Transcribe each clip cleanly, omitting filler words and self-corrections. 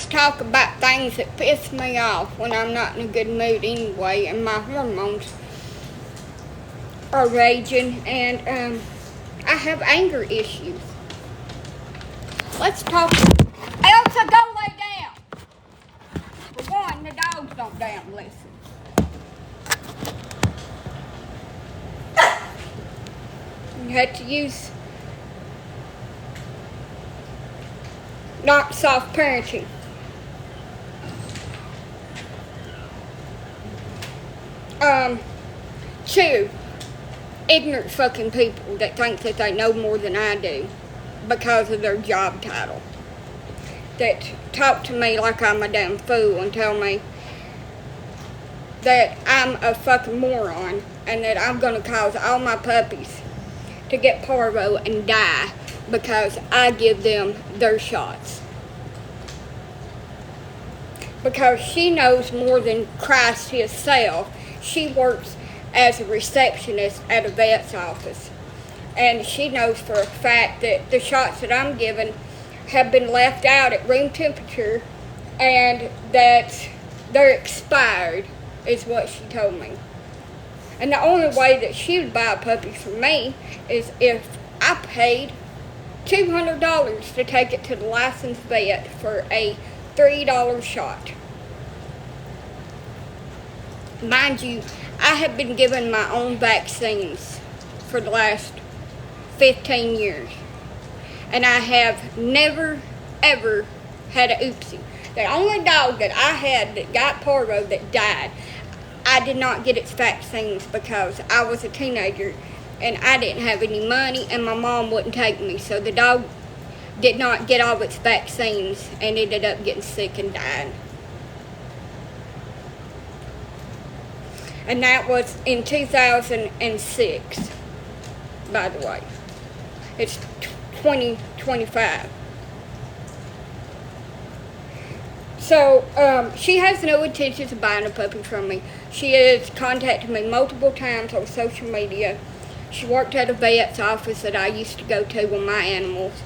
let's talk about things that piss me off when I'm not in a good mood anyway, and my hormones are raging, and I have anger issues. Let's talk. Elsa, go lay down. For one, the dogs don't damn listen. You had to use not soft parenting. Two, ignorant fucking people that think that they know more than I do because of their job title. That talk to me like I'm a damn fool and tell me that I'm a fucking moron and that I'm gonna cause all my puppies to get parvo and die because I give them their shots. Because she knows more than Christ himself. She works as a receptionist at a vet's office. And she knows for a fact that the shots that I'm giving have been left out at room temperature and that they're expired, is what she told me. And the only way that she would buy a puppy from me is if I paid $200 to take it to the licensed vet for a $3 shot. Mind you, I have been given my own vaccines for the last 15 years. And I have never, ever had a oopsie. The only dog that I had that got parvo that died, I did not get its vaccines because I was a teenager and I didn't have any money and my mom wouldn't take me. So the dog did not get all its vaccines and ended up getting sick and dying. And that was in 2006, by the way. It's 2025. So, she has no intentions of buying a puppy from me. She has contacted me multiple times on social media. She worked at a vet's office that I used to go to with my animals.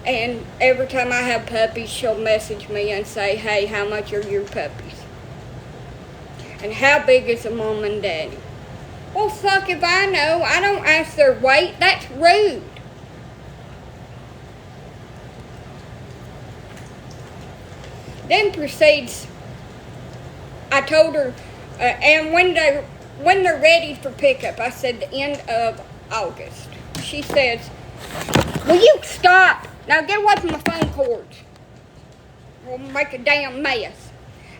And every time I have puppies, she'll message me and say, hey, how much are your puppies? And how big is the mom and daddy? Well, fuck if I know. I don't ask their weight. That's rude. Then proceeds, I told her, and when they're ready for pickup, I said the end of August. She says, will you stop? Now get away from my phone cords. We'll make a damn mess.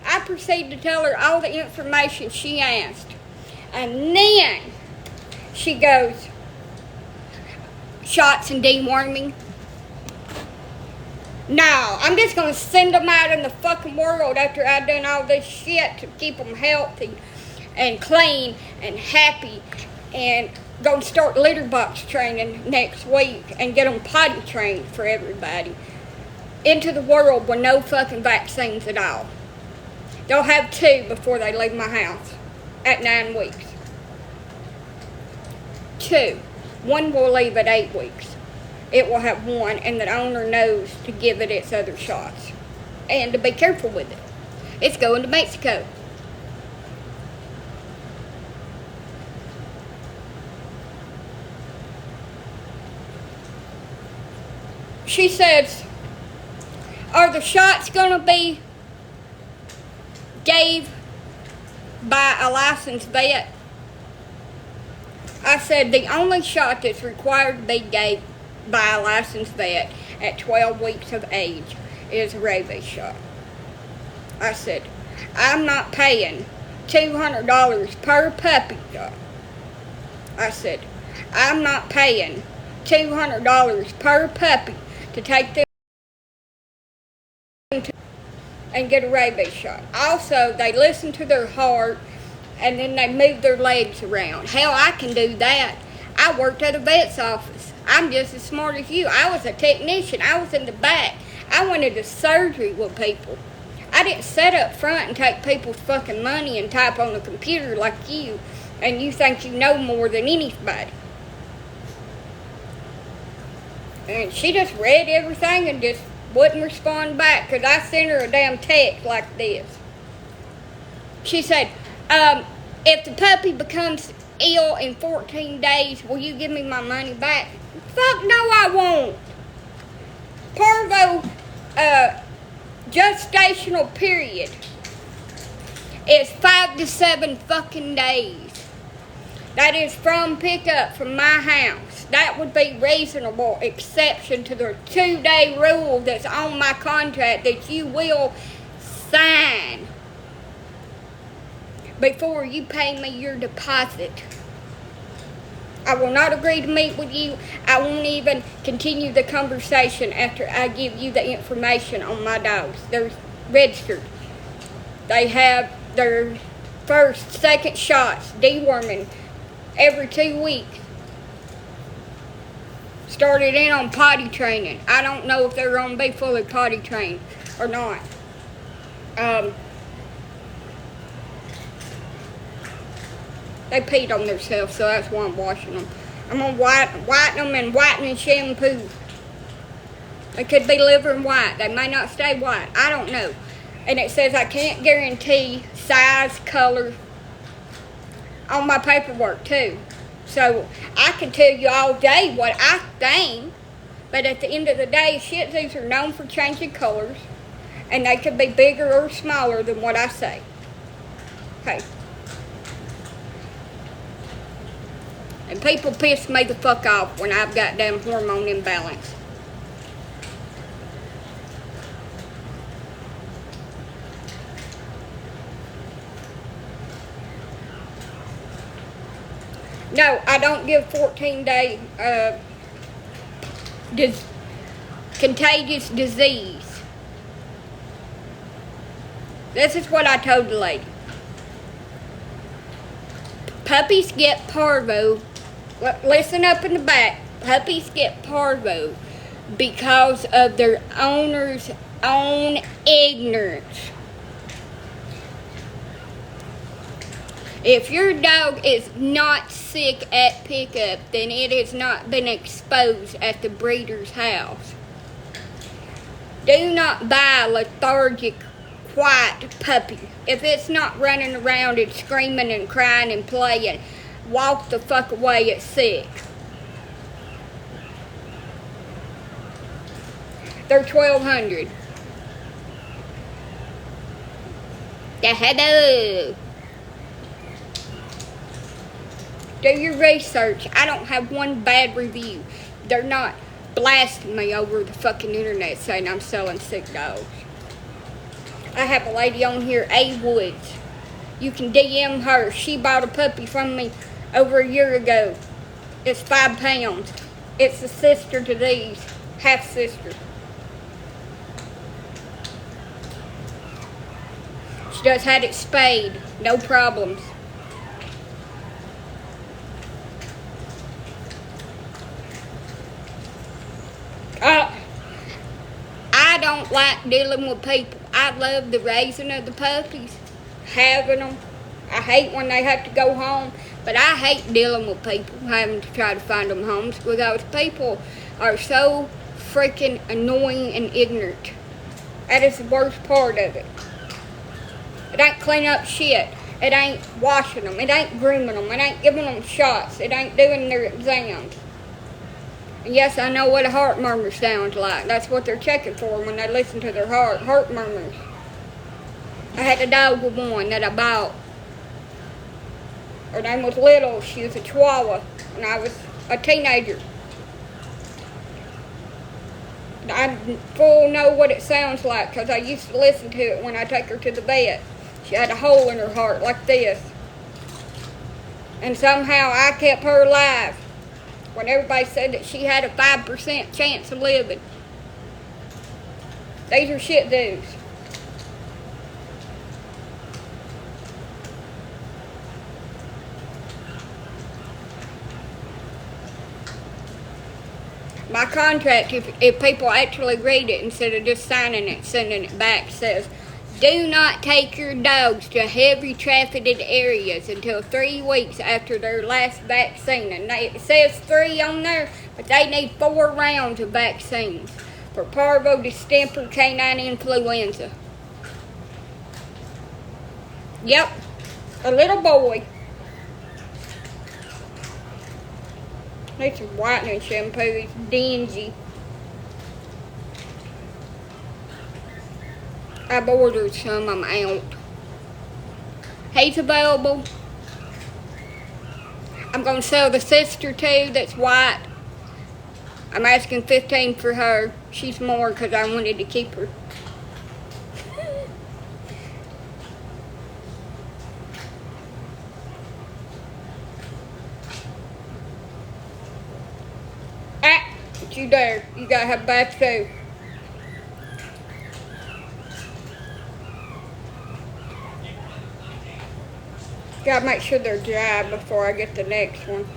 I proceeded to tell her all the information she asked. And then she goes, shots and deworming. No, I'm just going to send them out in the fucking world after I've done all this shit to keep them healthy and clean and happy, and going to start litter box training next week and get them potty trained for everybody into the world with no fucking vaccines at all. They'll have 2 before they leave my house at 9 weeks. 2. 1 will leave at 8 weeks. It will have 1, and the owner knows to give it its other shots. And to be careful with it. It's going to Mexico. She says, are the shots going to be gave by a licensed vet? I said, the only shot that's required to be gave by a licensed vet at 12 weeks of age is a rabies shot. I said, I'm not paying $200 per puppy shot. I said, I'm not paying $200 per puppy to take them and get a rabies shot. Also, they listen to their heart and then they move their legs around. Hell, I can do that. I worked at a vet's office. I'm just as smart as you. I was a technician. I was in the back. I went into surgery with people. I didn't sit up front and take people's fucking money and type on the computer like you, and you think you know more than anybody. And she just read everything and just Wouldn't respond back because I sent her a damn text like this. She said, if the puppy becomes ill in 14 days, will you give me my money back? Fuck no, I won't. Parvo gestational period is 5 to 7 fucking days. That is from pickup from my house. That would be reasonable exception to the 2-day rule that's on my contract that you will sign before you pay me your deposit. I will not agree to meet with you. I won't even continue the conversation after I give you the information on my dogs. They're registered. They have their first, second shots, deworming every 2 weeks. Started in on potty training. I don't know if they're going to be fully potty trained or not. They peed on themselves, so that's why I'm washing them. I'm going to whiten them in whitening shampoo. They could be living white. They may not stay white. I don't know. And it says I can't guarantee size, color on my paperwork, too. So I can tell you all day what I think, but at the end of the day, Shih Tzus are known for changing colors, and they could be bigger or smaller than what I say. Okay. And people piss me the fuck off when I've got damn hormone imbalance. No, I don't give 14-day contagious disease. This is what I told the lady. Puppies get parvo. Listen up in the back. Puppies get parvo because of their owner's own ignorance. If your dog is not sick at pickup, then it has not been exposed at the breeder's house. Do not buy a lethargic, quiet puppy. If it's not running around and screaming and crying and playing, walk the fuck away, it's sick. They're $1,200. Hello. Do your research. I don't have one bad review. They're not blasting me over the fucking internet saying I'm selling sick dogs. I have a lady on here, A. Woods. You can DM her. She bought a puppy from me over a year ago. It's 5 pounds. It's a sister to these. Half sister. She just had it spayed. No problems. I don't like dealing with people. I love the raising of the puppies, having them. I hate when they have to go home, but I hate dealing with people, having to try to find them homes, because people are so freaking annoying and ignorant. That is the worst part of it. It ain't cleaning up shit. It ain't washing them. It ain't grooming them. It ain't giving them shots. It ain't doing their exams. And yes, I know what a heart murmur sounds like. That's what they're checking for when they listen to their heart murmurs. I had a dog with one that I bought. Her name was Little. She was a Chihuahua when I was a teenager. I full know what it sounds like because I used to listen to it when I take her to the vet. She had a hole in her heart like this. And somehow I kept her alive when everybody said that she had a 5% chance of living. These are Shih Tzus. My contract, if people actually read it instead of just signing it, sending it back, says, do not take your dogs to heavy trafficked areas until 3 weeks after their last vaccine. And it says 3 on there, but they need 4 rounds of vaccines. for parvo distemper canine influenza. Yep, a little boy. Needs some whitening shampoo. It's dingy. I've ordered some. I'm out. He's available. I'm going to sell the sister too that's white. I'm asking $15 for her. She's more because I wanted to keep her. Don't you dare. You gotta have bath too. Gotta make sure they're dry before I get the next one.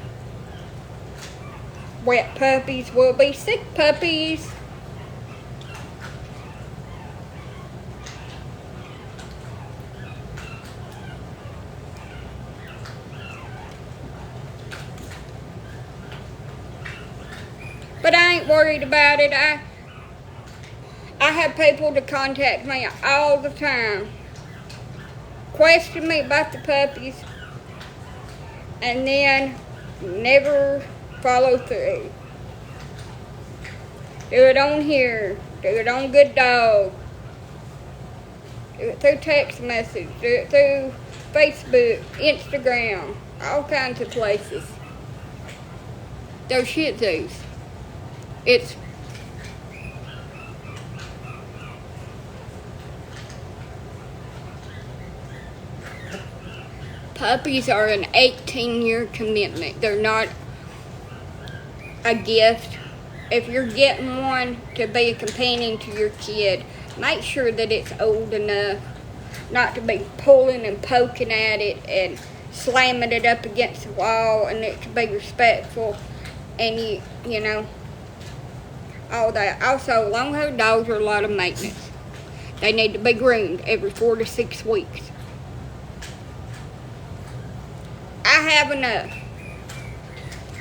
Wet puppies will be sick puppies. But I ain't worried about it. I have people to contact me all the time. Question me about the puppies. And then never follow through. Do it on here. Do it on Good Dog. Do it through text message. Do it through Facebook, Instagram, all kinds of places. They're Shih Tzus. It's puppies are an 18-year commitment. They're not a gift. If you're getting one to be a companion to your kid, make sure that it's old enough not to be pulling and poking at it and slamming it up against the wall, and it to be respectful and you know all that. Also, long-haired dogs are a lot of maintenance. They need to be groomed every 4 to 6 weeks. I have enough.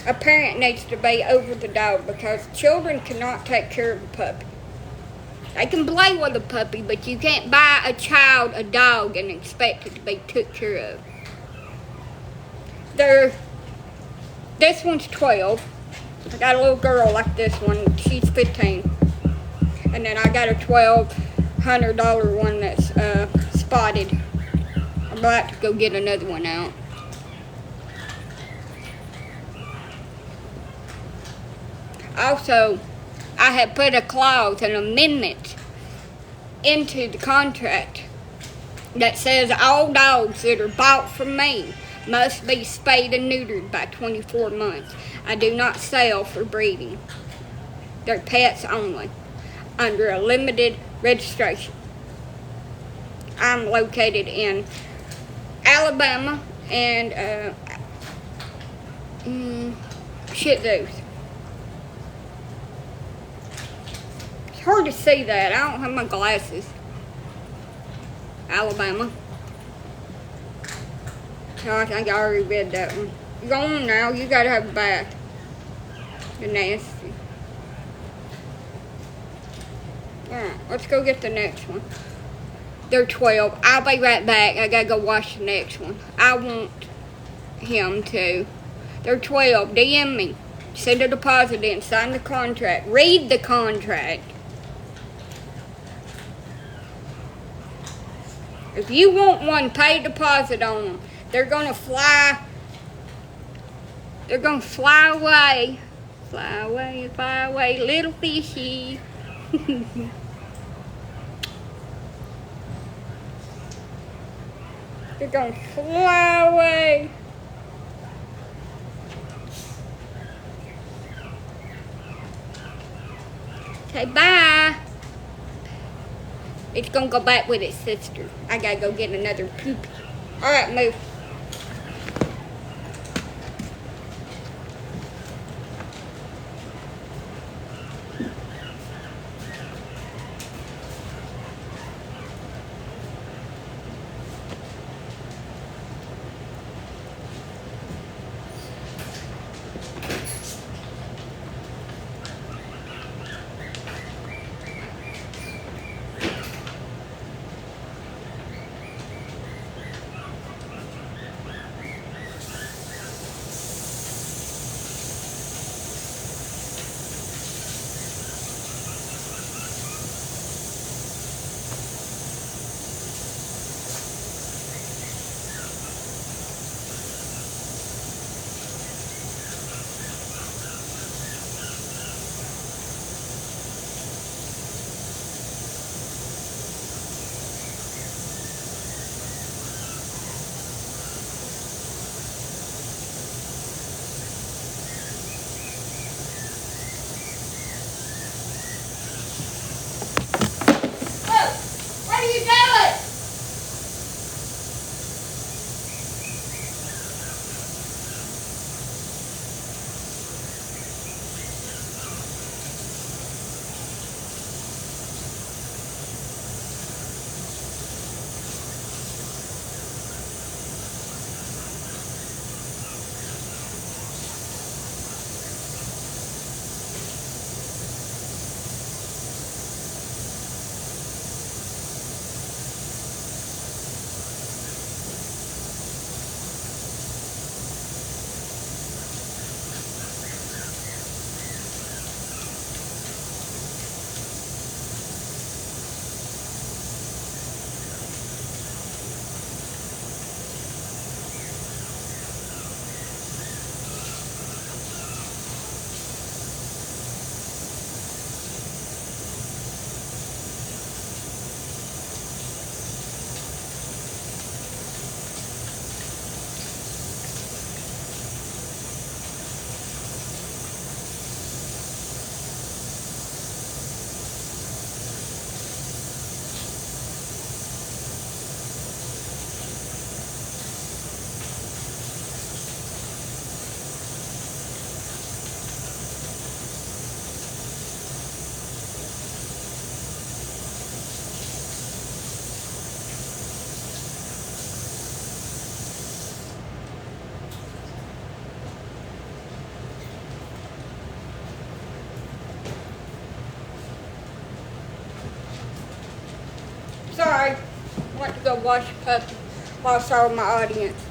A parent needs to be over the dog because children cannot take care of a puppy. They can play with a puppy, but you can't buy a child a dog and expect it to be took care of. This one's 12. I got a little girl like this one. She's 15. And then I got a $1,200 one that's spotted. I'm about to go get another one out. Also, I have put a clause, an amendment, into the contract that says all dogs that are bought from me must be spayed and neutered by 24 months. I do not sell for breeding. They're pets only, under a limited registration. I'm located in Alabama and Shih Tzus. It's hard to see that. I don't have my glasses. Alabama. So I think I already read that one. Go on now. You gotta have a bath. You're nasty. Alright, let's go get the next one. They're 12. I'll be right back. I gotta go wash the next one. I want him to. They're 12. DM me. Send a deposit in. Sign the contract. Read the contract. If you want one, pay deposit on them. They're gonna fly. They're gonna fly away. Fly away, fly away, little fishy. They're gonna fly away. Say bye. It's gonna go back with its sister. I gotta go get another poop. Alright, move. went to go wash a puppy while I saw my audience.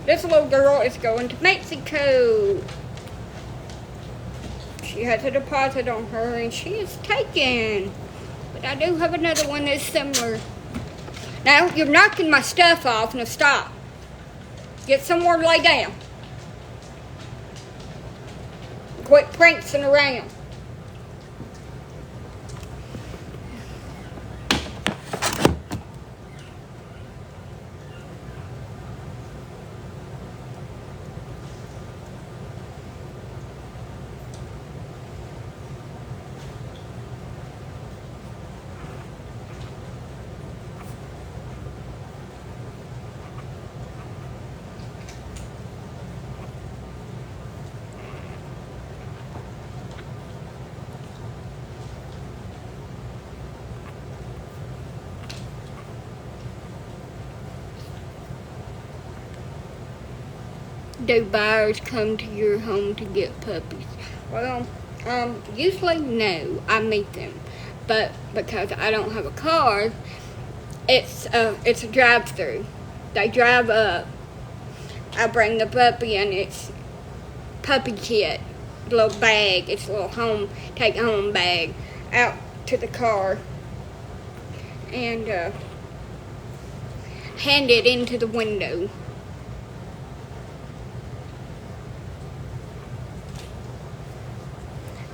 This little girl is going to Mexico. She has a deposit on her and she is taken. But I do have another one that's similar. Now, you're knocking my stuff off. Now stop. Get somewhere to lay down. Quit prancing around. Do buyers come to your home to get puppies? Well, usually no, I meet them. But because I don't have a car, it's a drive-through. They drive up. I bring the puppy and it's puppy kit, little bag. It's a little take home bag out to the car and hand it into the window.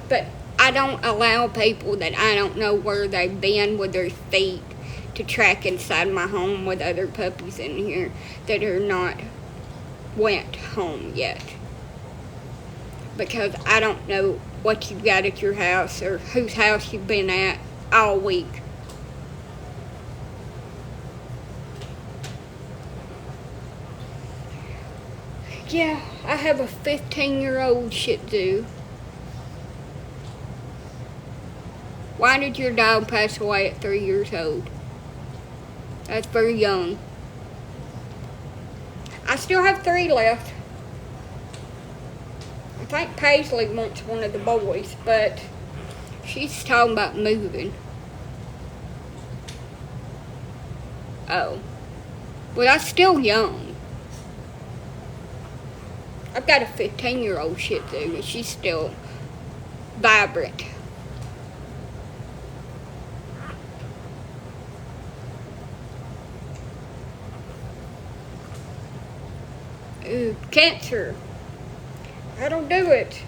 But I don't allow people that I don't know where they've been with their feet to track inside my home with other puppies in here that are not went home yet. Because I don't know what you've got at your house or whose house you've been at all week. Yeah, I have a 15-year-old Shih Tzu. Why did your dog pass away at 3 years old? That's very young. I still have 3 left. I think Paisley wants one of the boys, but she's talking about moving. Oh. Well, that's still young. I've got a 15-year-old Shih Tzu, and she's still vibrant. Ooh, cancer. That'll do it.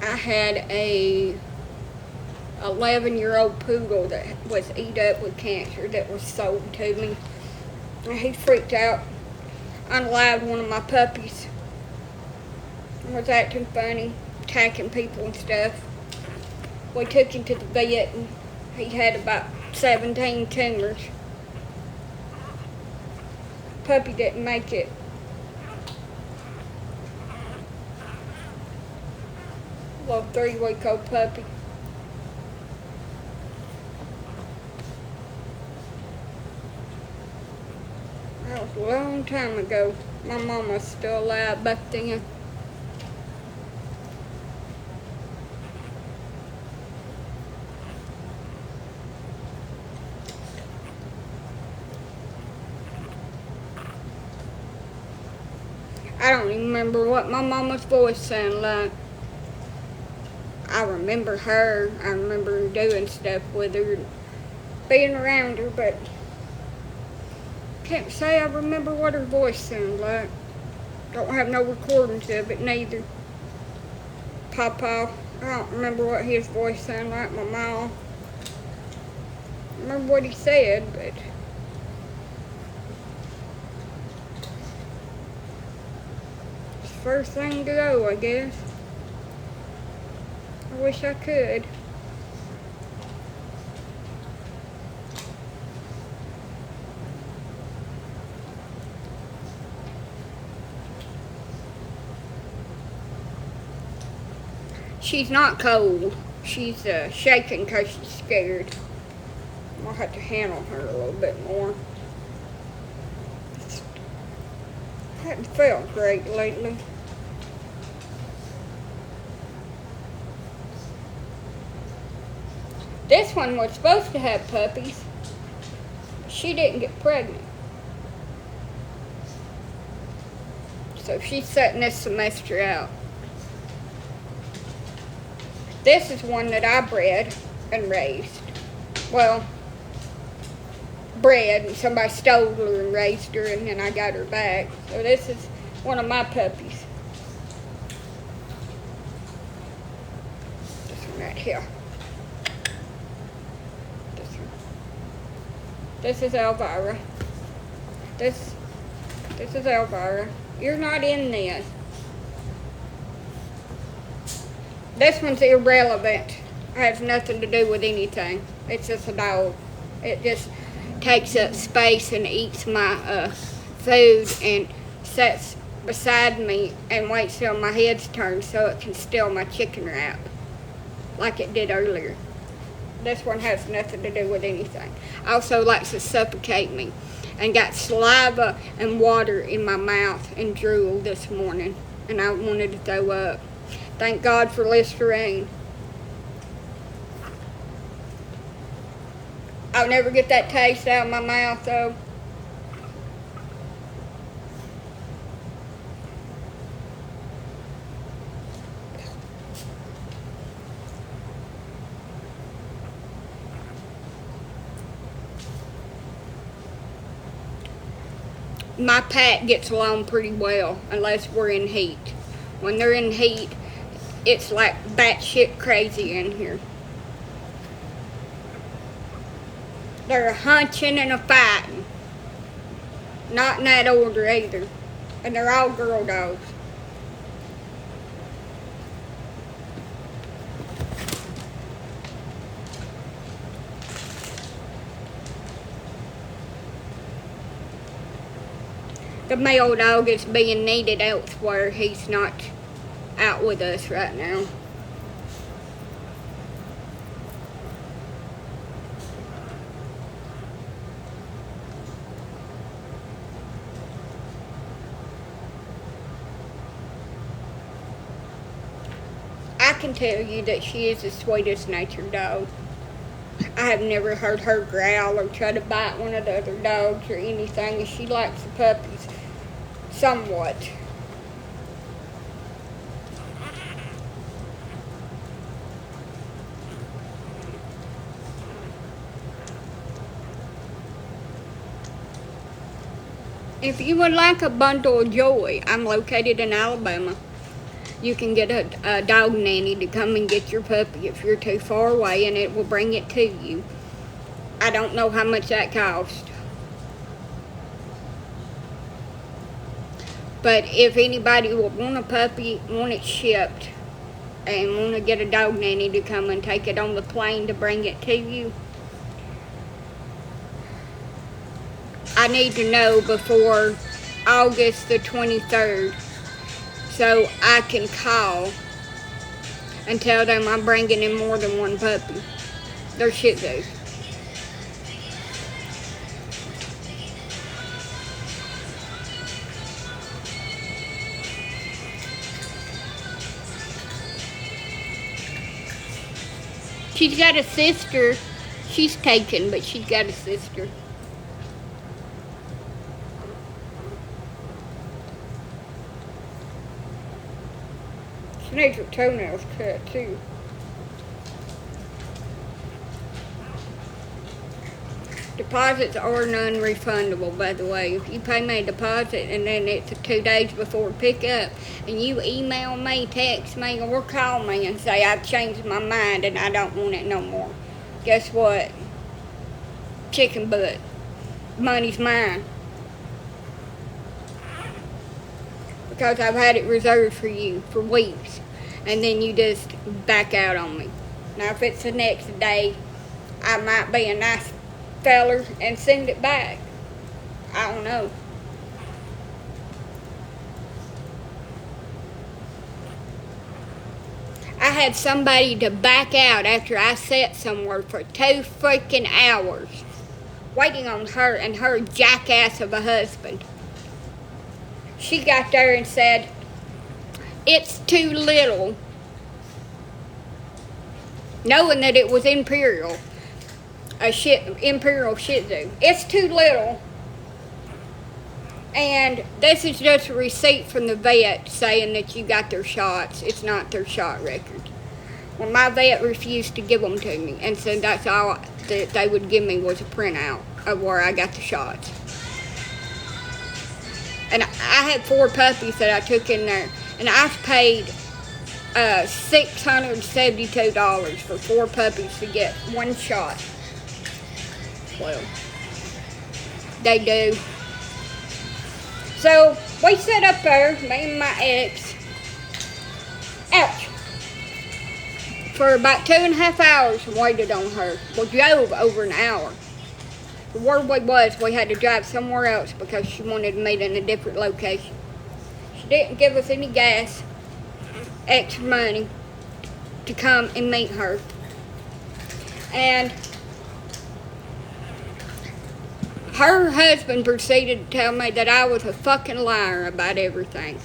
I had a 11-year-old poodle that was eat up with cancer that was sold to me. And he freaked out, unalived one of my puppies, and was acting funny, attacking people and stuff. We took him to the vet and he had about 17 tumors. Puppy didn't make it. Little 3-week-old puppy. That was a long time ago. My mom was still alive back then. I don't even remember what my mama's voice sounded like. I remember her. I remember doing stuff with her, being around her, but can't say I remember what her voice sounded like. Don't have no recordings of it neither. Papa, I don't remember what his voice sounded like. My mom. I remember what he said, but it's the first thing to go, I guess. I wish I could. She's not cold. She's shaking because she's scared. I'll have to handle her a little bit more. Hadn't felt great lately. This one was supposed to have puppies. She didn't get pregnant. So she's setting this semester out. This is one that I bred and raised. Well, bred and somebody stole her and raised her and then I got her back. So this is one of my puppies. This one right here. This is Elvira. This is Elvira. You're not in this. This one's irrelevant. It has nothing to do with anything. It's just a dog. It just takes up space and eats my food and sits beside me and waits till my head's turned so it can steal my chicken wrap like it did earlier. This one has nothing to do with anything. Also likes to suffocate me and got saliva and water in my mouth and drool this morning and I wanted to throw up. Thank God for Listerine. I'll never get that taste out of my mouth though. My pack gets along pretty well unless we're in heat. When they're in heat, it's like batshit crazy in here. They're a hunching and a fighting. Not in that order either. And they're all girl dogs. The male dog is being needed elsewhere. He's not out with us right now. I can tell you that she is the sweetest natured dog. I have never heard her growl or try to bite one of the other dogs or anything, and she likes the puppies somewhat. If you would like a bundle of joy, I'm located in Alabama. You can get a dog nanny to come and get your puppy if you're too far away, and it will bring it to you. I don't know how much that costs. But if anybody would want a puppy, want it shipped, and want to get a dog nanny to come and take it on the plane to bring it to you, I need to know before August the 23rd so I can call and tell them I'm bringing in more than one puppy. They're Shih Tzus. She's got a sister. She's taken, but she's got a sister. She needs her toenails cut too. Deposits are non-refundable, by the way. If you pay me a deposit and then it's 2 days before pickup, and you email me, text me, or call me and say I've changed my mind and I don't want it no more, guess what? Chicken butt. Money's mine. Because I've had it reserved for you for weeks, and then you just back out on me. Now, if it's the next day, I might be a nice feller and send it back. I don't know. I had somebody to back out after I sat somewhere for 2 freaking hours waiting on her and her jackass of a husband. She got there and said, it's too little, knowing that it was Imperial Shih Tzu. It's too little. And this is just a receipt from the vet saying that you got their shots. It's not their shot record. Well, my vet refused to give them to me and said that's all that they would give me was a printout of where I got the shots. And I had 4 puppies that I took in there, and I've paid $672 for 4 puppies to get 1 shot. Well, they do. So we sat up there, me and my ex, ouch, for about 2.5 hours and waited on her. We drove over an hour. The word was we had to drive somewhere else because she wanted to meet in a different location. She didn't give us any gas, extra money to come and meet her. And her husband proceeded to tell me that I was a fucking liar about everything,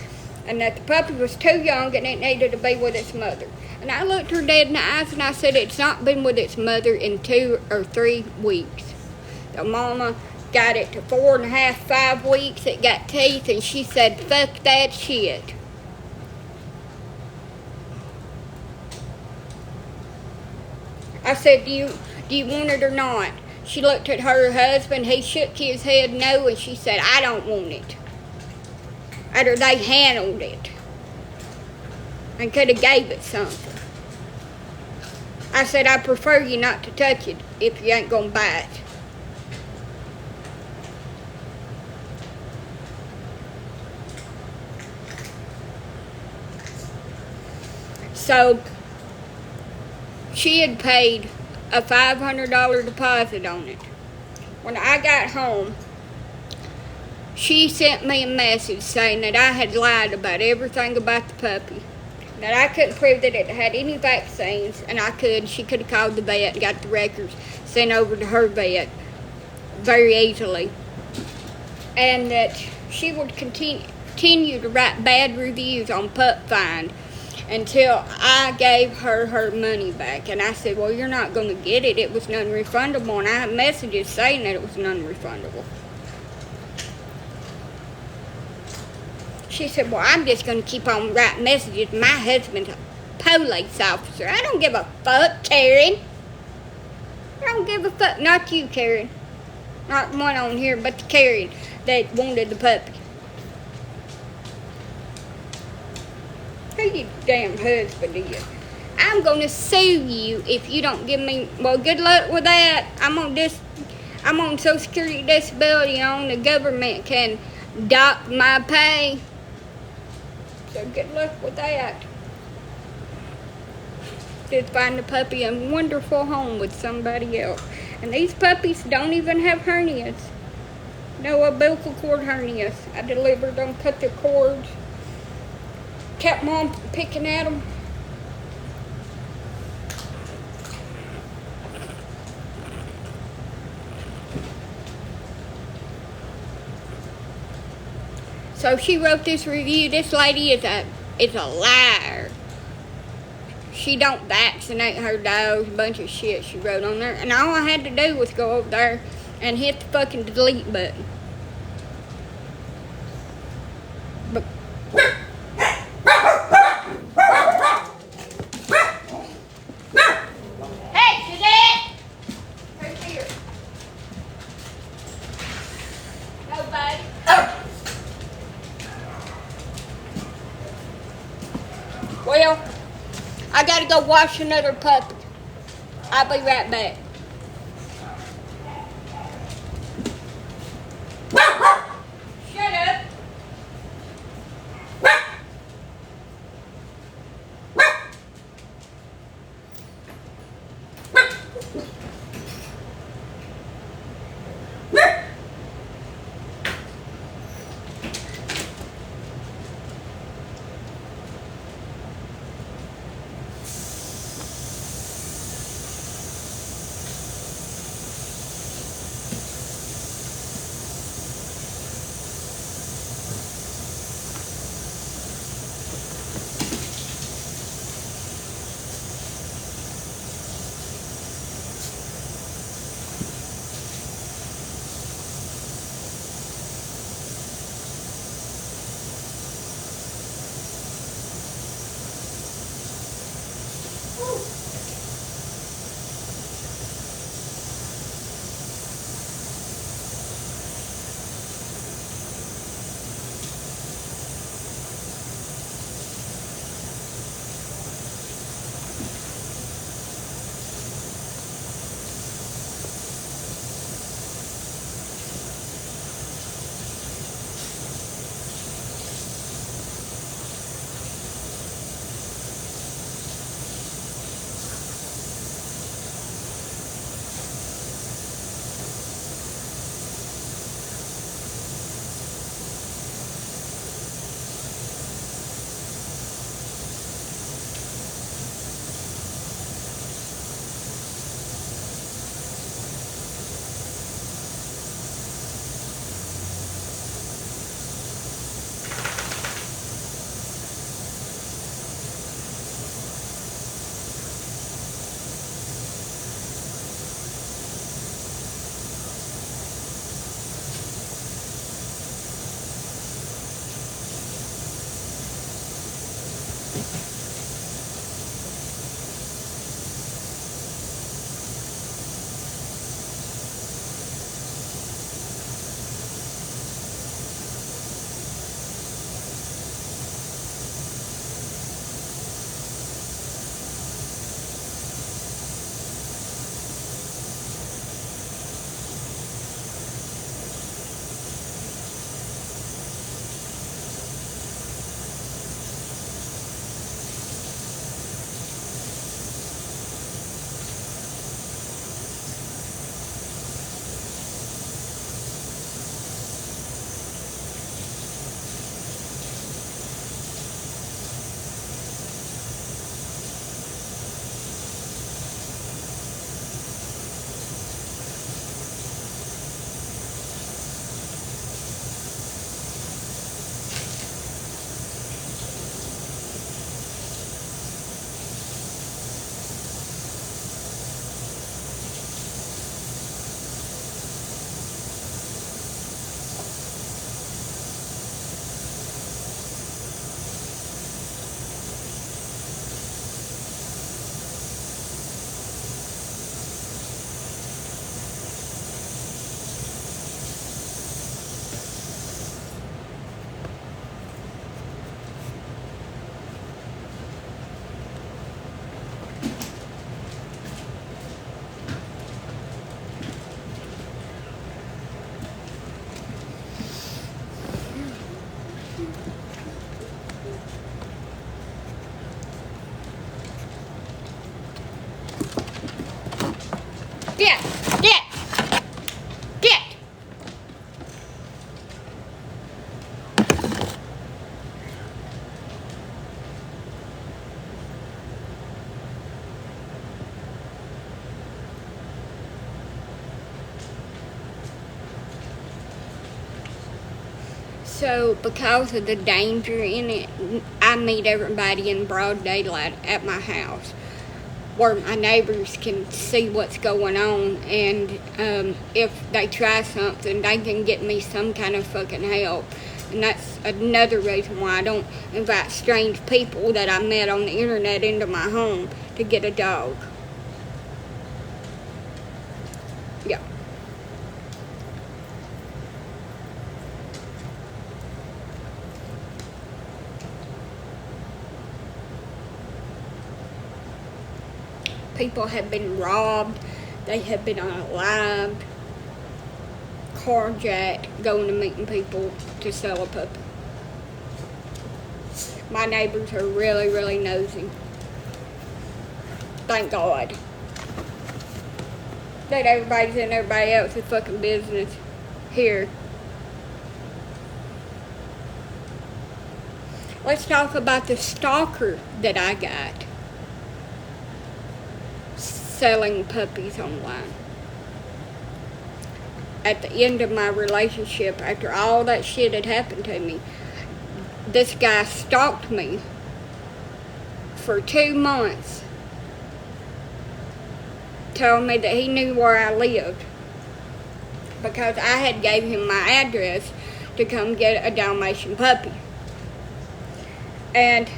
and that the puppy was too young and it needed to be with its mother. And I looked her dead in the eyes and I said, it's not been with its mother in 2 or 3 weeks. The mama got it to 4.5, 5 weeks. It got teeth, and she said, fuck that shit. I said, do you want it or not? She looked at her husband. He shook his head no, and she said, I don't want it. After they handled it and could have gave it something. I said, I prefer you not to touch it if you ain't gonna bite. So she had paid a $500 deposit on it. When I got home, she sent me a message saying that I had lied about everything about the puppy, that I couldn't prove that it had any vaccines, and she could have called the vet and got the records sent over to her vet very easily, and that she would continue to write bad reviews on Pup Find until I gave her her money back. And I said, well, you're not going to get it. It was non-refundable. And I have messages saying that it was non-refundable. She said, well, I'm just going to keep on writing messages. My husband's a police officer. I don't give a fuck, Karen. I don't give a fuck. Not you, Karen. Not one on here, but the Karen that wanted the puppy. Who your damn husband is? I'm gonna sue you if you don't give me. Well, good luck with that. I'm on Social Security disability. The government can dock my pay. So good luck with that. Just find the puppy a wonderful home with somebody else. And these puppies don't even have hernias. No umbilical cord hernias. I delivered them, cut their cords. Kept Mom picking at them. So she wrote this review. This lady is a liar. She don't vaccinate her dogs. A bunch of shit she wrote on there. And all I had to do was go over there and hit the fucking delete button. But well, I gotta go wash another puppy. I'll be right back. Shut up. Get! Get! Get! So, because of the danger in it, I meet everybody in broad daylight at my house, where my neighbors can see what's going on, and if they try something, they can get me some kind of fucking help. And that's another reason why I don't invite strange people that I met on the internet into my home to get a dog. Yeah. People have been robbed, they have been unalived, carjacked, going to meeting people to sell a puppy. My neighbors are really, really nosy. Thank God. That everybody's in everybody else's fucking business here. Let's talk about the stalker that I got selling puppies online. At the end of my relationship, after all that shit had happened to me, this guy stalked me for 2 months, telling me that he knew where I lived because I had gave him my address to come get a Dalmatian puppy. And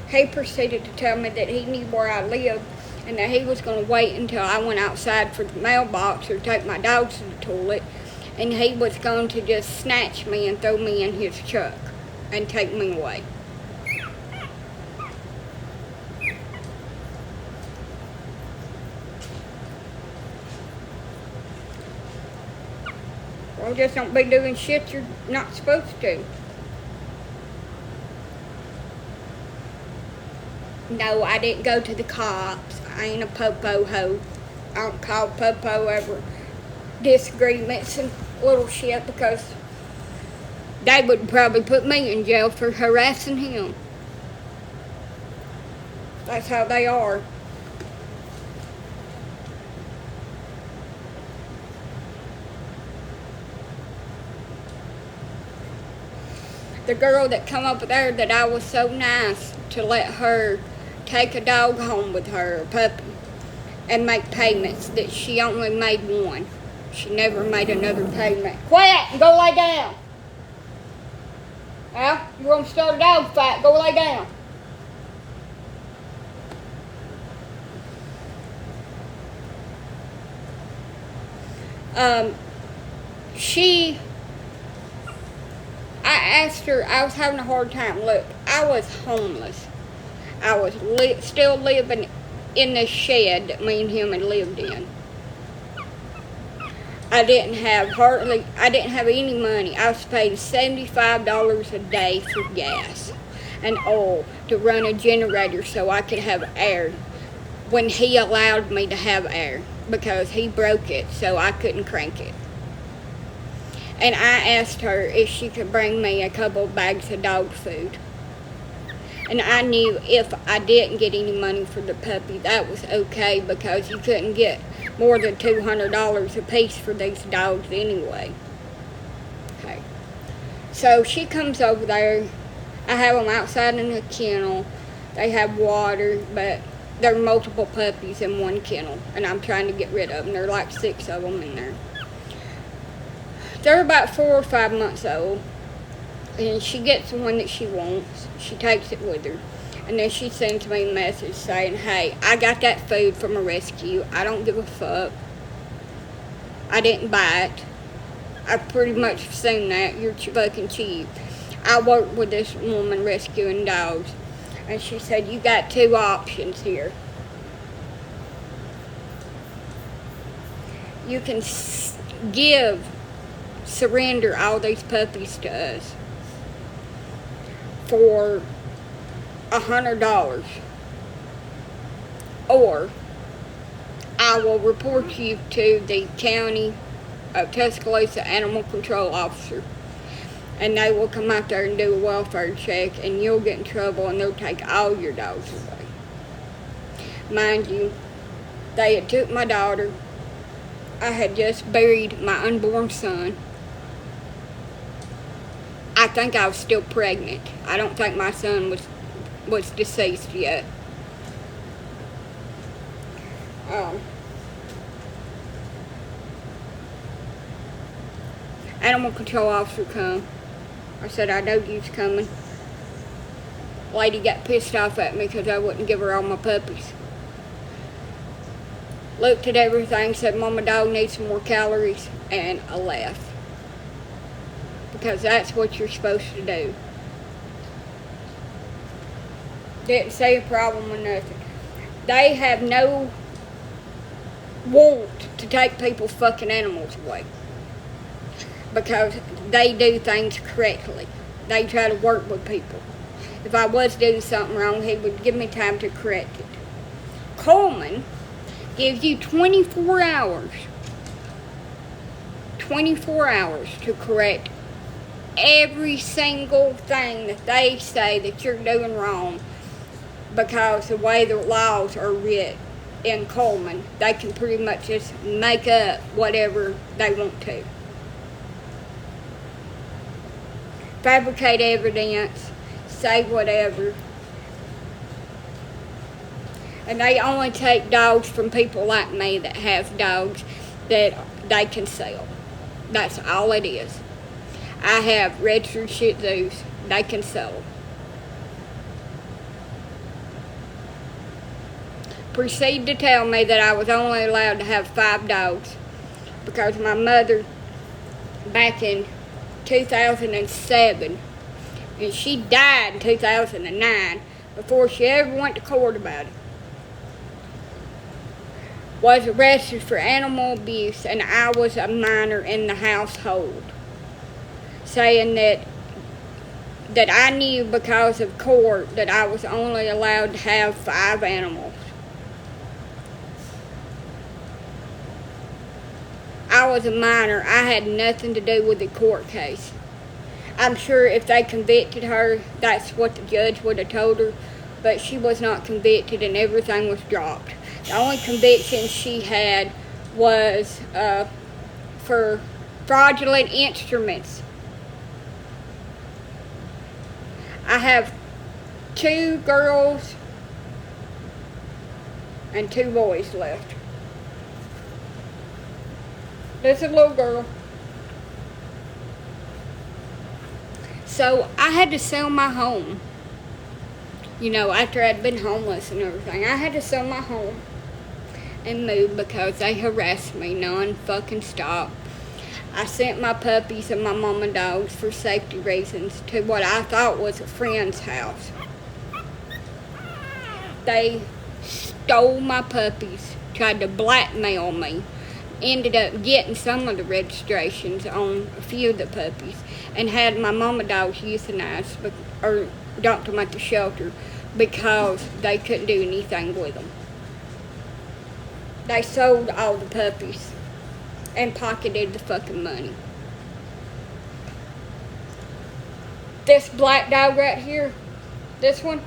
he proceeded to tell me that he knew where I lived and that he was going to wait until I went outside for the mailbox or take my dogs to the toilet, and he was going to just snatch me and throw me in his truck and take me away. Well, just don't be doing shit you're not supposed to. No, I didn't go to the cops. I ain't a popo hoe. I don't call popo over disagreements and little shit because they would probably put me in jail for harassing him. That's how they are. The girl that come up there that I was so nice to let her take a dog home with her, a puppy, and make payments, that she only made one. She never made another payment. Quiet and go lay down. Well, you want to start a dog fight, go lay down. I asked her, I was having a hard time. Look, I was homeless. I was still living in the shed that me and him had lived in. I didn't have any money. I was paying $75 a day for gas and oil to run a generator so I could have air when he allowed me to have air, because he broke it so I couldn't crank it. And I asked her if she could bring me a couple of bags of dog food. And I knew if I didn't get any money for the puppy, that was okay, because you couldn't get more than $200 a piece for these dogs anyway. Okay. So she comes over there. I have them outside in a kennel. They have water, but there are multiple puppies in one kennel, and I'm trying to get rid of them. There are like 6 of them in there. They're about 4 or 5 months old. And she gets the one that she wants. She takes it with her. And then she sends me a message saying, hey, I got that food from a rescue. I don't give a fuck. I didn't buy it. I pretty much seen that. You're fucking cheap. I work with this woman rescuing dogs. And she said, you got 2 options here. You can surrender all these puppies to us for $100, or I will report you to the county of Tuscaloosa animal control officer. And they will come out there and do a welfare check, and you'll get in trouble, and they'll take all your dogs away. Mind you, they had took my daughter. I had just buried my unborn son. I think I was still pregnant. I don't think my son was deceased yet. Animal control officer come. I said, I know you's coming. Lady got pissed off at me because I wouldn't give her all my puppies. Looked at everything, said, Mama, dog needs some more calories, and I left. Because that's what you're supposed to do. Didn't see a problem with nothing. They have no want to take people's fucking animals away. Because they do things correctly. They try to work with people. If I was doing something wrong, he would give me time to correct it. Coleman gives you 24 hours. 24 hours to correct every single thing that they say that you're doing wrong, because the way the laws are writ in Coleman, they can pretty much just make up whatever they want to. Fabricate evidence, say whatever. And they only take dogs from people like me that have dogs that they can sell. That's all it is. I have registered Shih Tzus. They can sell them. Proceed to tell me that I was only allowed to have 5 dogs because my mother, back in 2007, and she died in 2009 before she ever went to court about it, was arrested for animal abuse, and I was a minor in the household, saying that I knew because of court that I was only allowed to have 5 animals. I was a minor. I had nothing to do with the court case. I'm sure if they convicted her, that's what the judge would have told her, but she was not convicted and everything was dropped. The only conviction she had was for fraudulent instruments. I have 2 girls and 2 boys left. This is a little girl. So I had to sell my home. You know, after I'd been homeless and everything, I had to sell my home and move because they harassed me non-fucking-stop. I sent my puppies and my mama dogs for safety reasons to what I thought was a friend's house. They stole my puppies, tried to blackmail me, ended up getting some of the registrations on a few of the puppies, and had my mama dogs euthanized or dumped them at the shelter because they couldn't do anything with them. They sold all the puppies and pocketed the fucking money. This black dog right here, this one,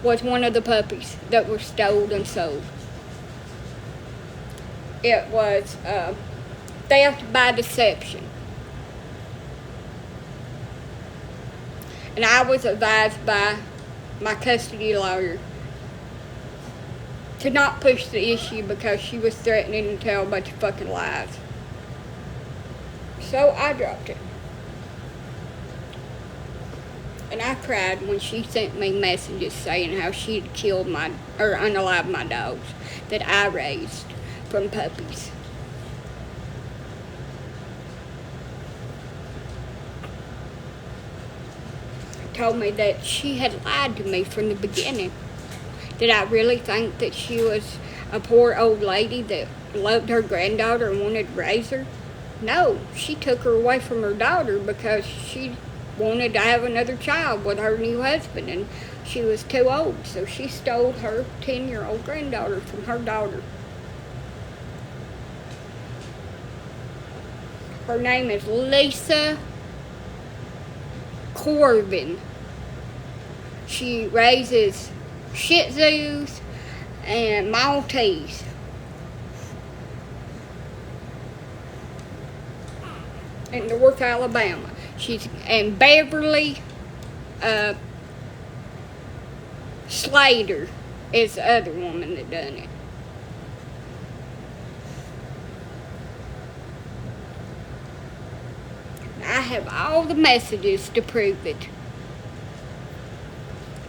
was one of the puppies that were stolen and sold. It was theft by deception. And I was advised by my custody lawyer to not push the issue because she was threatening to tell a bunch of fucking lies. So I dropped it. And I cried when she sent me messages saying how she'd killed or unalived my dogs that I raised from puppies. Told me that she had lied to me from the beginning. Did I really think that she was a poor old lady that loved her granddaughter and wanted to raise her? No, she took her away from her daughter because she wanted to have another child with her new husband, and she was too old, so she stole her 10-year-old granddaughter from her daughter. Her name is Lisa Corbin. She raises Shih Tzus and Maltese. In North Alabama. She's in Beverly Slater is the other woman that done it. I have all the messages to prove it.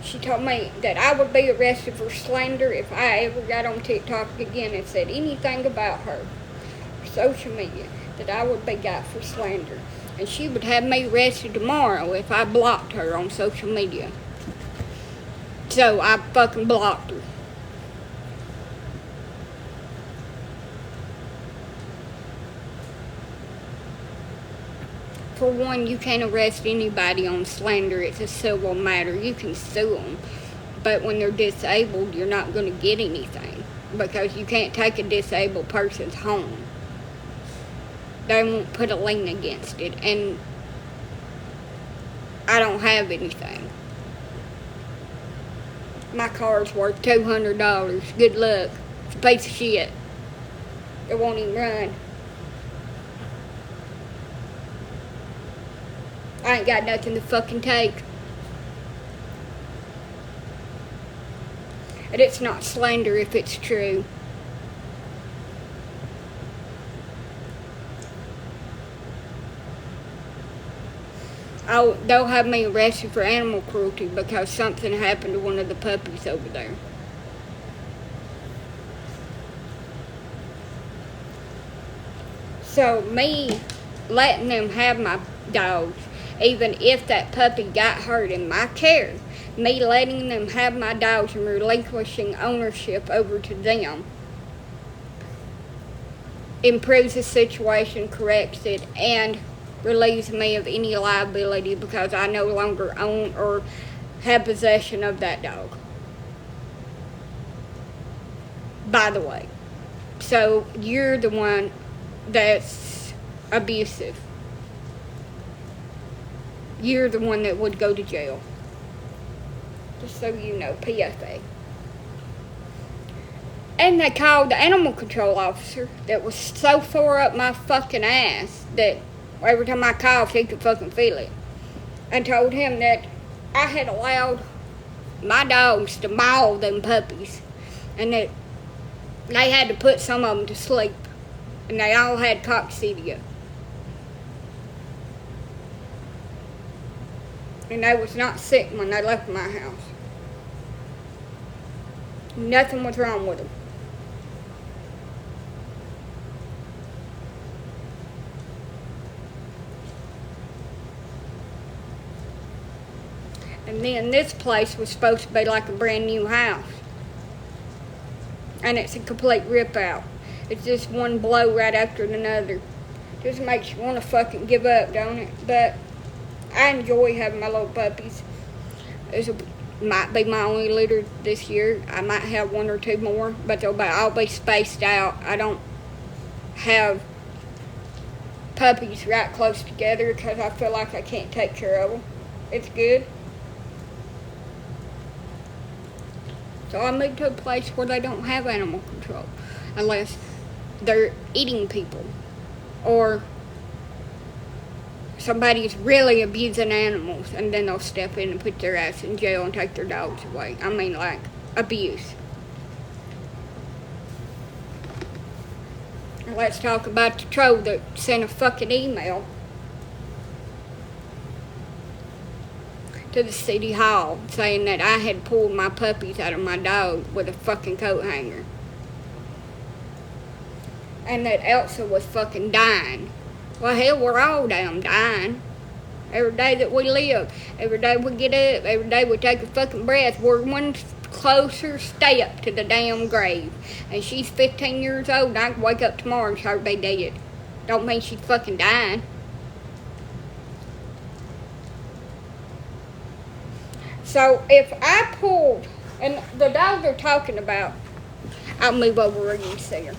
She told me that I would be arrested for slander if I ever got on TikTok again and said anything about her. Social media. That I would be got for slander. And she would have me arrested tomorrow if I blocked her on social media. So I fucking blocked her. For one, you can't arrest anybody on slander. It's a civil matter. You can sue them. But when they're disabled, you're not going to get anything. Because you can't take a disabled person's home. They won't put a lien against it. And I don't have anything. My car's worth $200. Good luck. It's a piece of shit. It won't even run. I ain't got nothing to fucking take. And it's not slander if it's true. Oh, they'll have me arrested for animal cruelty because something happened to one of the puppies over there. So me letting them have my dogs, even if that puppy got hurt in my care, me letting them have my dogs and relinquishing ownership over to them improves the situation, corrects it, and relieves me of any liability because I no longer own or have possession of that dog. By the way. So you're the one that's abusive. You're the one that would go to jail. Just so you know, PFA. And they called the animal control officer that was so far up my fucking ass that every time I coughed, he could fucking feel it. And told him that I had allowed my dogs to maul them puppies. And that they had to put some of them to sleep. And they all had coccidia. And they was not sick when they left my house. Nothing was wrong with them. And then this place was supposed to be like a brand new house. And it's a complete rip out. It's just one blow right after another. Just makes you want to fucking give up, don't it? But I enjoy having my little puppies. Might be my only litter this year. I might have one or two more, but they'll all be spaced out. I don't have puppies right close together because I feel like I can't take care of them. It's good. So I moved to a place where they don't have animal control unless they're eating people or somebody's really abusing animals, and then they'll step in and put their ass in jail and take their dogs away. I mean, like, abuse. And let's talk about the troll that sent a fucking email to the city hall saying that I had pulled my puppies out of my dog with a fucking coat hanger. And that Elsa was fucking dying. Well, hell, we're all damn dying. Every day that we live, every day we get up, every day we take a fucking breath, we're one closer step to the damn grave. And she's 15 years old, and I can wake up tomorrow and her be dead. Don't mean she's fucking dying. So if I pulled, and the dog they're talking about, I'll move over where you see her.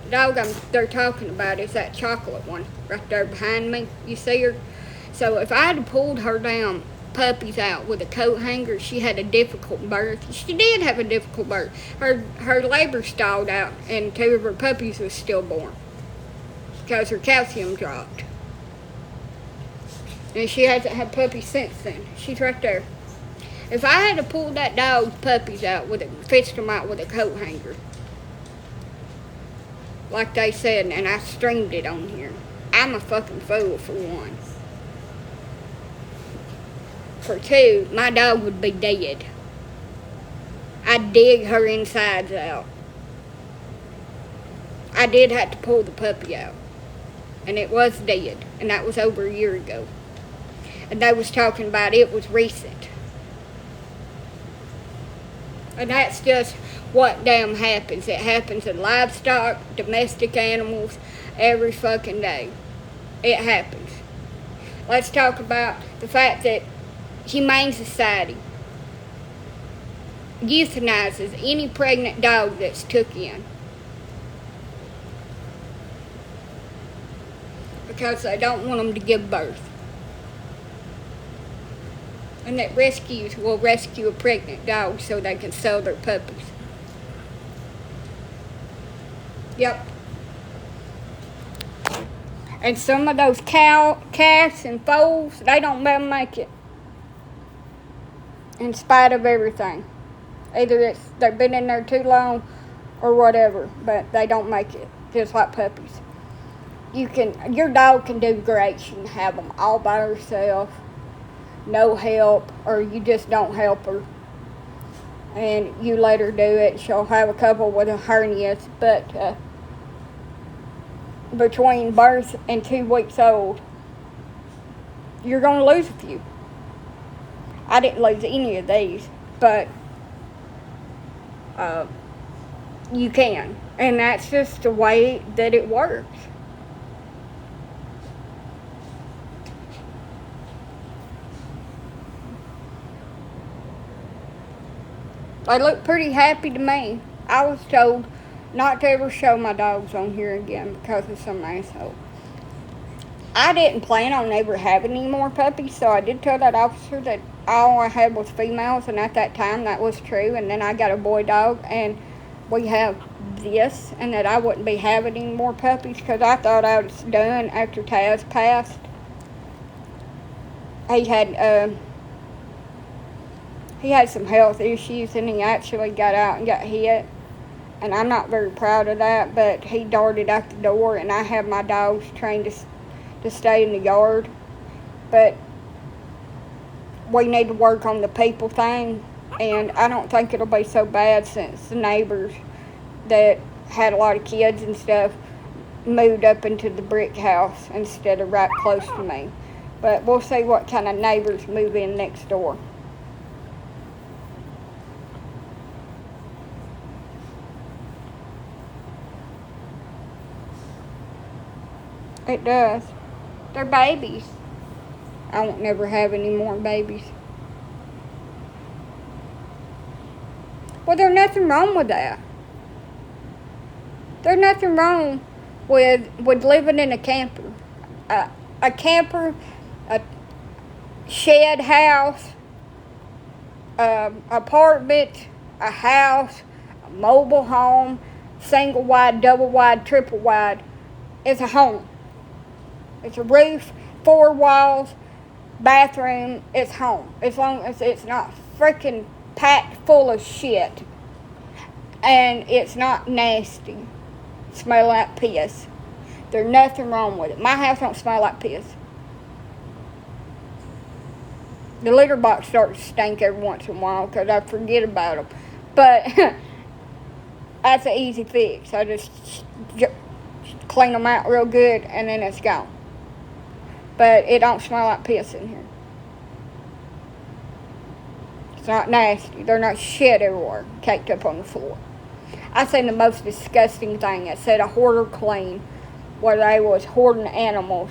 The dog they're talking about is that chocolate one right there behind me. You see her? So if I had pulled her damn puppies out with a coat hanger, she had a difficult birth. She did have a difficult birth. Her labor stalled out, and 2 of her puppies was stillborn because her calcium dropped. And she hasn't had puppies since then. She's right there. If I had pulled that dog's puppies out fetched them out with a coat hanger, like they said, and I streamed it on here, I'm a fucking fool for one. For 2, my dog would be dead. I'd dig her insides out. I did have to pull the puppy out, and it was dead, and that was over a year ago. And they was talking about it was recent. And that's just what damn happens. It happens in livestock, domestic animals, every fucking day. It happens. Let's talk about the fact that Humane Society euthanizes any pregnant dog that's took in. Because they don't want them to give birth. And that rescues will rescue a pregnant dog so they can sell their puppies. Yep. And some of those cats and foals, they don't make it. In spite of everything. Either they've been in there too long or whatever, but they don't make it, just like puppies. Your dog can do great. You can have them all by herself, no help, or you just don't help her. And you let her do it. She'll have a couple with hernias, but between birth and 2 weeks old, you're going to lose a few. I didn't lose any of these, but you can. And that's just the way that it works. They look pretty happy to me. I was told not to ever show my dogs on here again because of some asshole. I didn't plan on ever having any more puppies, so I did tell that officer that all I had was females, and at that time that was true. And then I got a boy dog, and we have this, and that I wouldn't be having any more puppies because I thought I was done after Taz passed. He had some health issues, and he actually got out and got hit. And I'm not very proud of that, but he darted out the door, and I have my dogs trained to stay in the yard. But we need to work on the people thing, and I don't think it'll be so bad since the neighbors that had a lot of kids and stuff moved up into the brick house instead of right close to me. But we'll see what kind of neighbors move in next door. It does. They're babies. I won't never have any more babies. Well, there's nothing wrong with that. There's nothing wrong with living in a camper. A camper, a shed house, apartment, a house, a mobile home, single wide, double wide, triple wide. It's a home. It's a roof, 4 walls, bathroom, it's home. As long as it's not freaking packed full of shit. And it's not nasty. Smell like piss. There's nothing wrong with it. My house don't smell like piss. The litter box starts to stink every once in a while because I forget about them. But that's an easy fix. I just clean them out real good and then it's gone. But it don't smell like piss in here. It's not nasty. They're not shit everywhere, caked up on the floor. I seen the most disgusting thing. It said a hoarder clean, where they was hoarding animals.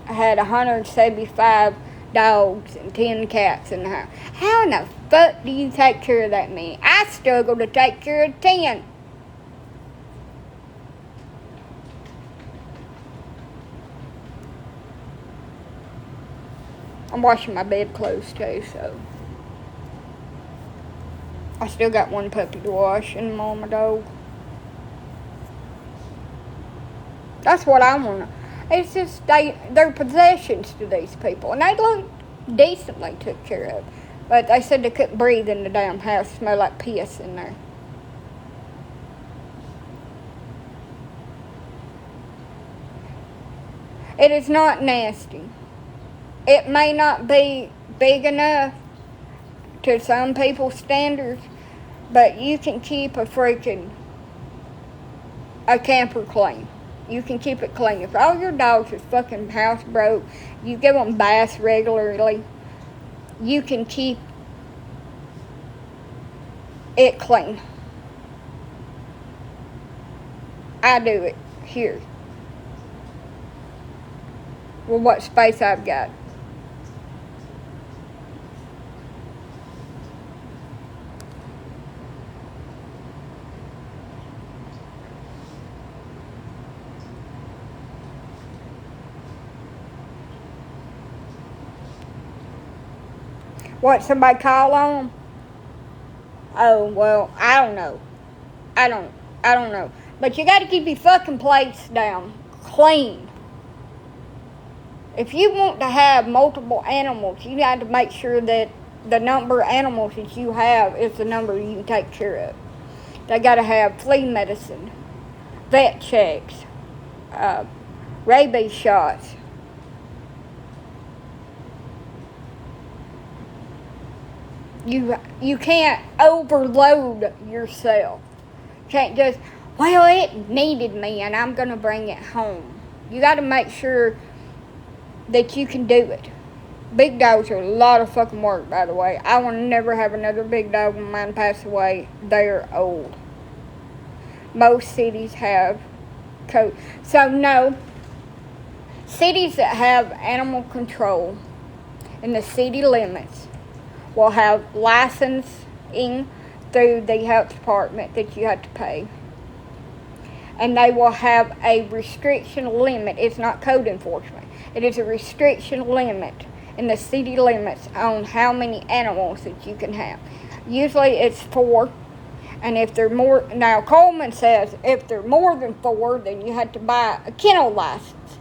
I had 175 dogs and 10 cats in the house. How in the fuck do you take care of that many? I struggle to take care of 10. I'm washing my bedclothes too, so. I still got one puppy to wash and mama dog. That's what I want to. It's just they're possessions to these people. And they look decently took care of. But they said they couldn't breathe in the damn house. It smelled like piss in there. It is not nasty. It may not be big enough to some people's standards, but you can keep a camper clean. You can keep it clean. If all your dogs is fucking housebroke, you give them baths regularly, you can keep it clean. I do it here. Well, what space I've got. What, somebody call on them? Oh, well, I don't know. I don't know. But you gotta keep your fucking plates down clean. If you want to have multiple animals, you got to make sure that the number of animals that you have is the number you can take care of. They gotta have flea medicine, vet checks, rabies shots. You can't overload yourself. You can't just, well, it needed me and I'm going to bring it home. You got to make sure that you can do it. Big dogs are a lot of fucking work, by the way. I will never have another big dog when mine pass away. They're old. Most cities have code. So, no. Cities that have animal control in the city limits will have licensing through the health department that you have to pay. And they will have a restriction limit. It's not code enforcement. It is a restriction limit in the city limits on how many animals that you can have. Usually it's 4. And if they're more, now Coleman says if they're more than 4, then you have to buy a kennel license.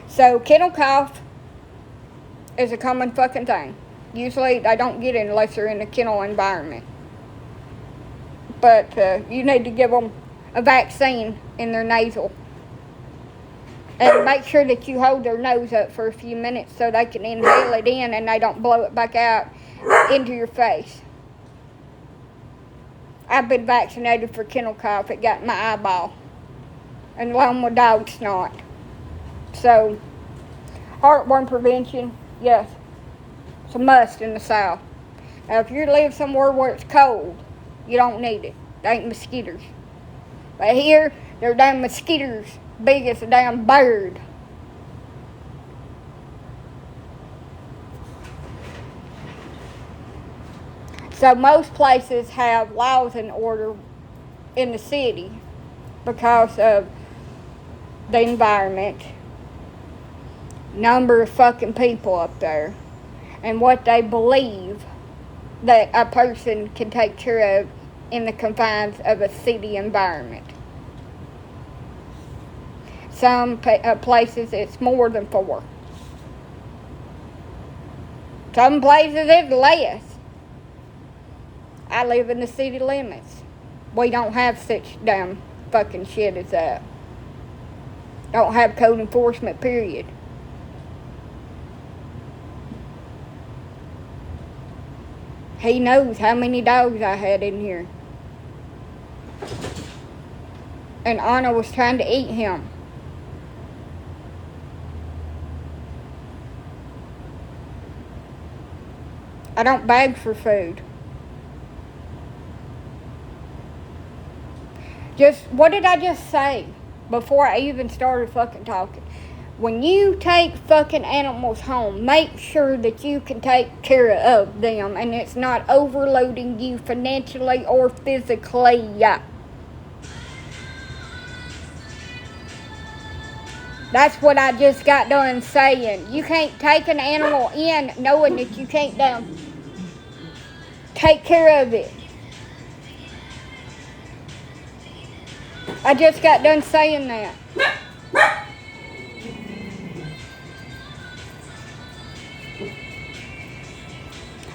So kennel cough is a common fucking thing. Usually they don't get it unless they're in a kennel environment. But you need to give them a vaccine in their nasal. And make sure that you hold their nose up for a few minutes so they can inhale it in and they don't blow it back out into your face. I've been vaccinated for kennel cough. It got in my eyeball. And along with dog snot. So, heartworm prevention. Yes, it's a must in the South. Now, if you live somewhere where it's cold, you don't need it. They ain't mosquitoes. But here, they're damn mosquitoes big as a damn bird. So most places have laws and order in the city because of the environment, number of fucking people up there, and what they believe that a person can take care of in the confines of a city environment. Some places it's more than 4. Some places it's less. I live in the city limits. We don't have such damn fucking shit as that. Don't have code enforcement, period. He knows how many dogs I had in here. And Anna was trying to eat him. I don't beg for food. What did I just say before I even started fucking talking? When you take fucking animals home, make sure that you can take care of them and it's not overloading you financially or physically. That's what I just got done saying. You can't take an animal in knowing that you can't take care of it. I just got done saying that.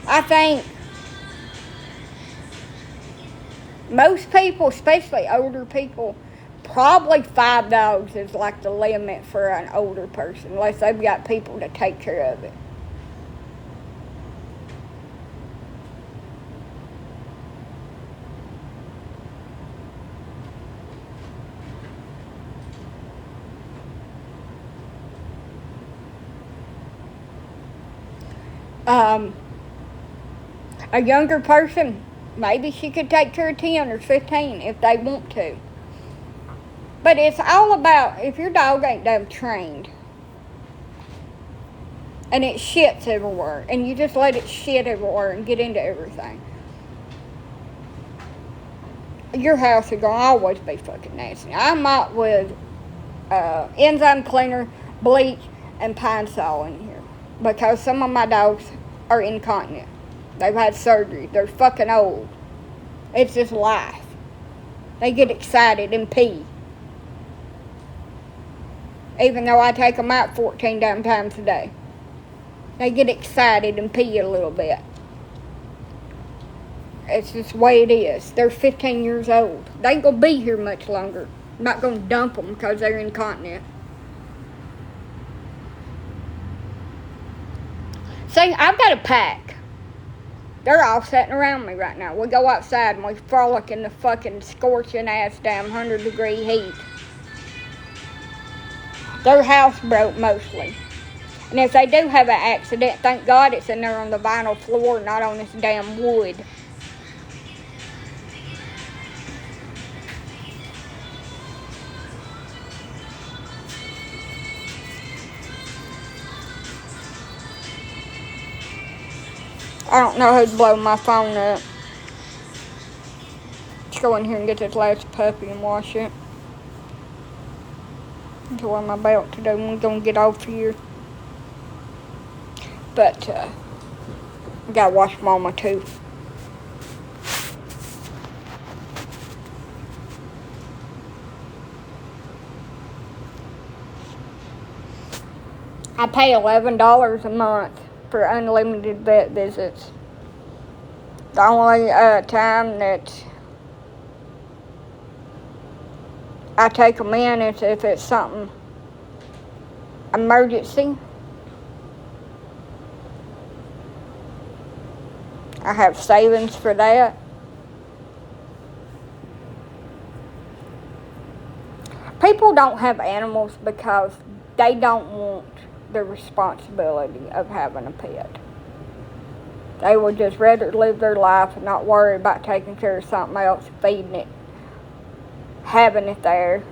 I think most people, especially older people, probably 5 dogs is like the limit for an older person, unless they've got people to take care of it. A younger person, maybe she could take care of 10 or 15 if they want to. But it's all about, if your dog ain't damn trained and it shits everywhere and you just let it shit everywhere and get into everything, your house is going to always be fucking nasty. I mop with enzyme cleaner, bleach, and Pine Sol in here because some of my dogs are incontinent. They've had surgery. They're fucking old. It's just life. They get excited and pee. Even though I take them out 14 damn times a day. They get excited and pee a little bit. It's just the way it is. They're 15 years old. They ain't going to be here much longer. I'm not going to dump them because they're incontinent. See, I've got a pack. They're all sitting around me right now. We go outside and we frolic in the fucking scorching ass damn 100-degree heat. They're housebroke mostly. And if they do have an accident, thank God it's in there on the vinyl floor, not on this damn wood. I don't know who's blowing my phone up. Let's go in here and get this last puppy and wash it. That's what I'm about to do. I'm going to get off here. But, I got to wash Mama too. I pay $11 a month for unlimited vet visits. The only time that I take them in is if it's something emergency. I have savings for that. People don't have animals because they don't want the responsibility of having a pet. They would just rather live their life and not worry about taking care of something else, feeding it, having it there.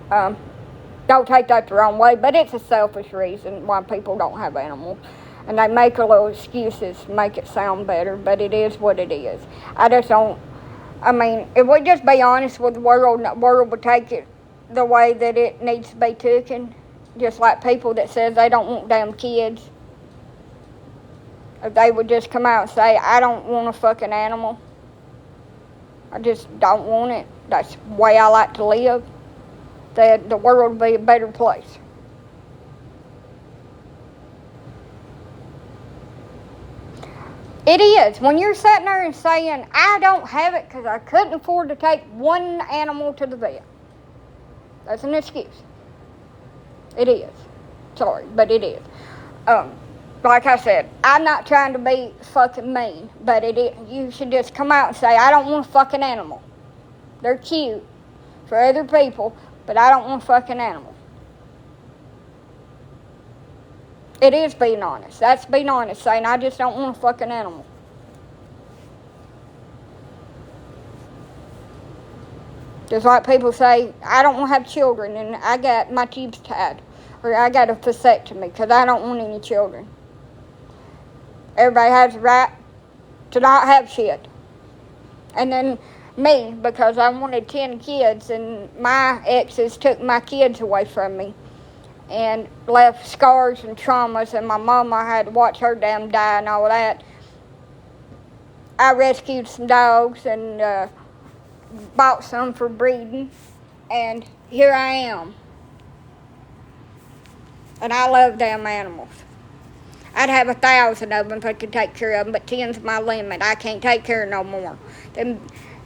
Don't take that the wrong way, but it's a selfish reason why people don't have animals. And they make a little excuses to make it sound better, but it is what it is. If we just be honest with the world would take it the way that it needs to be taken. Just like people that says they don't want damn kids. If they would just come out and say, I don't want a fucking animal. I just don't want it. That's the way I like to live. That the world would be a better place. It is. When you're sitting there and saying, I don't have it because I couldn't afford to take one animal to the vet. That's an excuse. It is. Sorry, but it is. Like I said, I'm not trying to be fucking mean, but it is. You should just come out and say, I don't want a fucking animal. They're cute for other people, but I don't want a fucking animal. It is being honest. That's being honest, saying I just don't want a fucking animal. Just like people say, I don't want to have children and I got my tubes tied. Or I got a vasectomy because I don't want any children. Everybody has the right to not have shit. And then Me, because I wanted 10 kids, and my exes took my kids away from me and left scars and traumas, and my mama had to watch her damn die and all that. I rescued some dogs and bought some for breeding, and here I am. And I love damn animals. I'd have 1,000 of them if I could take care of them, but 10's my limit. I can't take care of no more. Them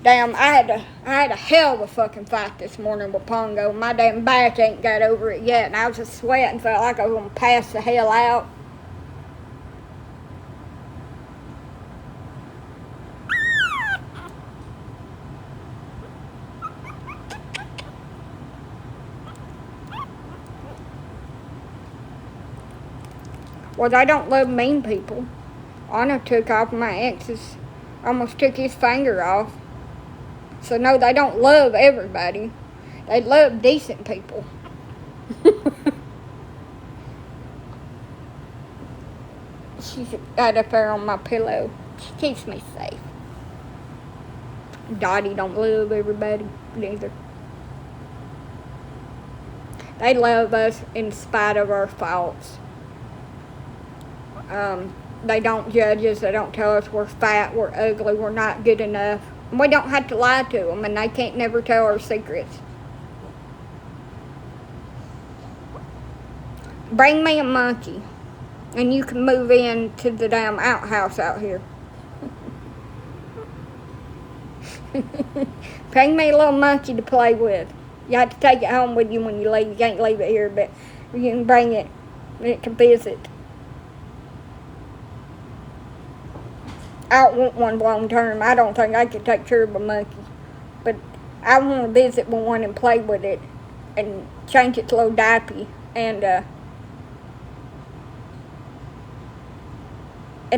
damn, I had a hell of a fucking fight this morning with Pongo. My damn back ain't got over it yet, and I was just sweating, felt like I was gonna pass the hell out. Well, they don't love mean people. Anna took off my ex's, almost took his finger off. So no, they don't love everybody. They love decent people. She's got up there on my pillow. She keeps me safe. Dottie don't love everybody neither. They love us in spite of our faults. They don't judge us. They don't tell us we're fat, we're ugly, we're not good enough. And we don't have to lie to them, and they can't never tell our secrets. Bring me a monkey, and you can move in to the damn outhouse out here. Bring me a little monkey to play with. You have to take it home with you when you leave. You can't leave it here, but you can bring it, and it can visit. I don't want one long term. I don't think I could take care of a monkey. But I want to visit with one and play with it and change its little diaper and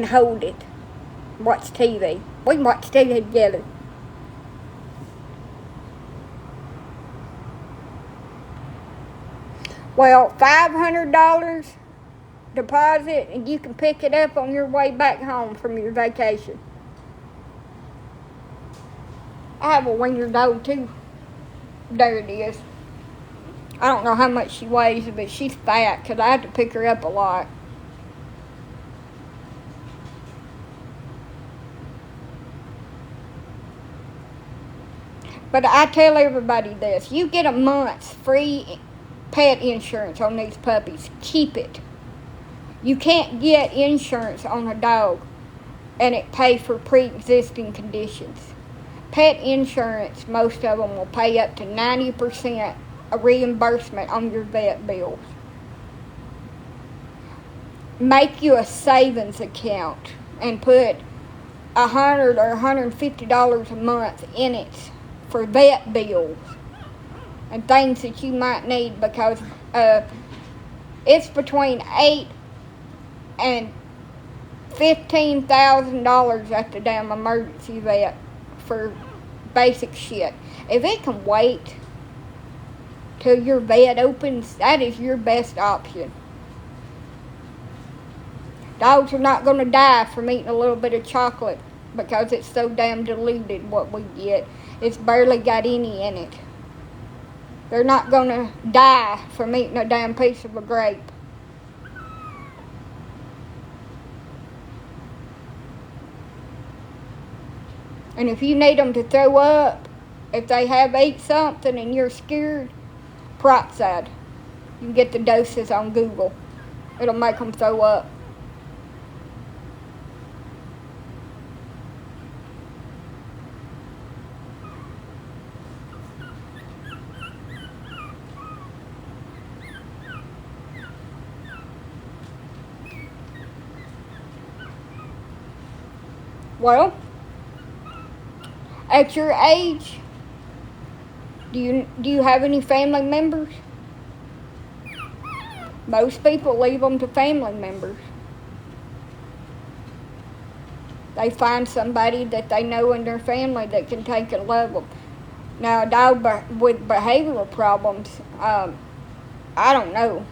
hold it. Watch TV. We can watch TV together. Well, $500 deposit, and you can pick it up on your way back home from your vacation. I have a wiener dog too. There it is. I don't know how much she weighs, but she's fat because I have to pick her up a lot. But I tell everybody this: you get a month's free pet insurance on these puppies. Keep it. You can't get insurance on a dog and it pay for pre-existing conditions. Pet insurance, most of them will pay up to 90% a reimbursement on your vet bills. Make you a savings account and put $100 or $150 a month in it for vet bills and things that you might need, because it's between $8,000 and $15,000 at the damn emergency vet for basic shit. If it can wait till your vet opens, that is your best option. Dogs are not going to die from eating a little bit of chocolate because it's so damn diluted what we get. It's barely got any in it. They're not going to die from eating a damn piece of a grape. And if you need them to throw up, if they have ate something and you're scared, peroxide. You can get the doses on Google. It'll make them throw up. Well, at your age, do you have any family members? Most people leave them to family members. They find somebody that they know in their family that can take and love them. Now, a dog with behavioral problems, I don't know.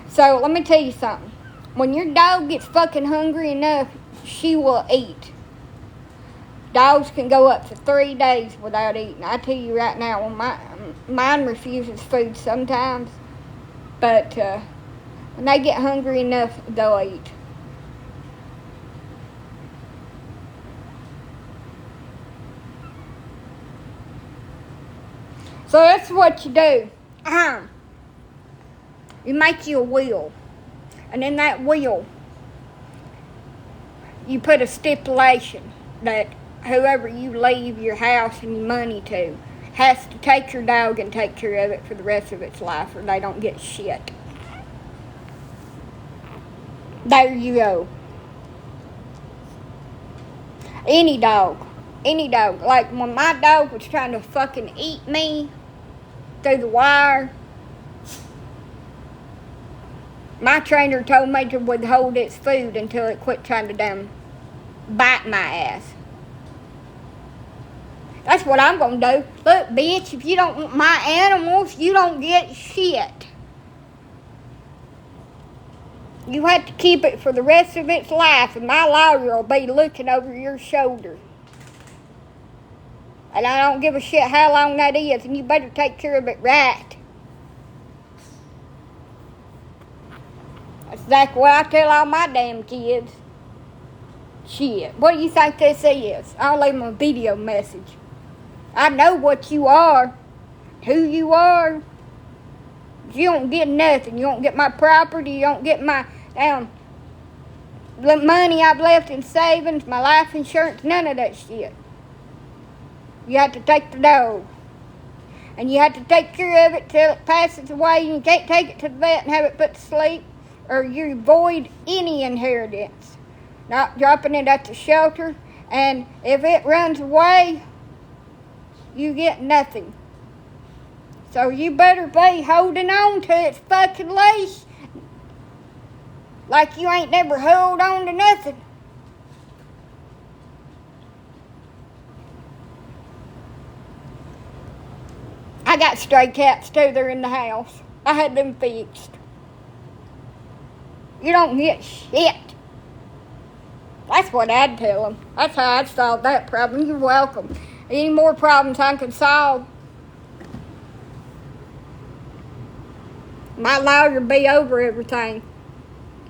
So let me tell you something. When your dog gets fucking hungry enough, she will eat. Dogs can go up to 3 days without eating. I tell you right now, mine refuses food sometimes, but when they get hungry enough, they'll eat. So that's what you do. You make you a will. And in that will, you put a stipulation that whoever you leave your house and your money to has to take your dog and take care of it for the rest of its life, or they don't get shit. There you go. Any dog. Like when my dog was trying to fucking eat me through the wire, my trainer told me to withhold its food until it quit trying to damn bite my ass. That's what I'm gonna do. Look, bitch, if you don't want my animals, you don't get shit. You have to keep it for the rest of its life, and my lawyer will be looking over your shoulder. And I don't give a shit how long that is, and you better take care of it right. That's exactly what I tell all my damn kids. Shit, what do you think this is? I'll leave them a video message. I know what you are, who you are. You don't get nothing. You don't get my property. You don't get my the money I've left in savings, my life insurance, none of that shit. You have to take the dog. And you have to take care of it till it passes away. You can't take it to the vet and have it put to sleep, or you void any inheritance. Not dropping it at the shelter, and if it runs away, you get nothing. So you better be holding on to its fucking leash like you ain't never held on to nothing. I got stray cats too, they're in the house. I had them fixed. You don't get shit. That's what I'd tell them. That's how I'd solve that problem. You're welcome. Any more problems I can solve, my lawyer will be over everything.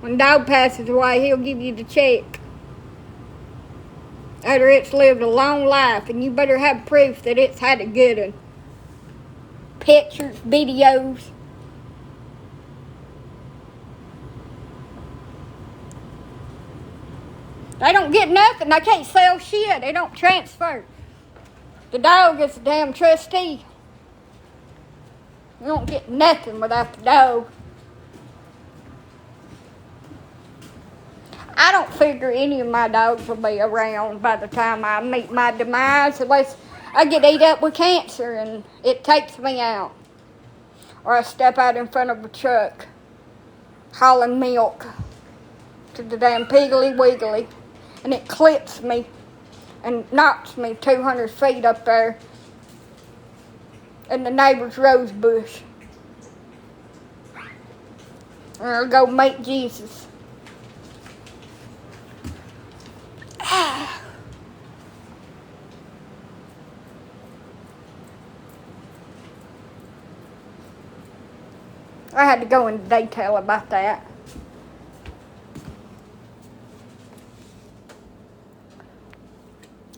When the dog passes away, he'll give you the check. After it's lived a long life, and you better have proof that it's had a good one. Pictures, videos. They don't get nothing. They can't sell shit. They don't transfer. The dog is a damn trustee. You don't get nothing without the dog. I don't figure any of my dogs will be around by the time I meet my demise, unless I get ate up with cancer and it takes me out. Or I step out in front of a truck hauling milk to the damn Piggly Wiggly, and it clips me and knocks me 200 feet up there in the neighbor's rose bush. And I'll go meet Jesus. I had to go into detail about that.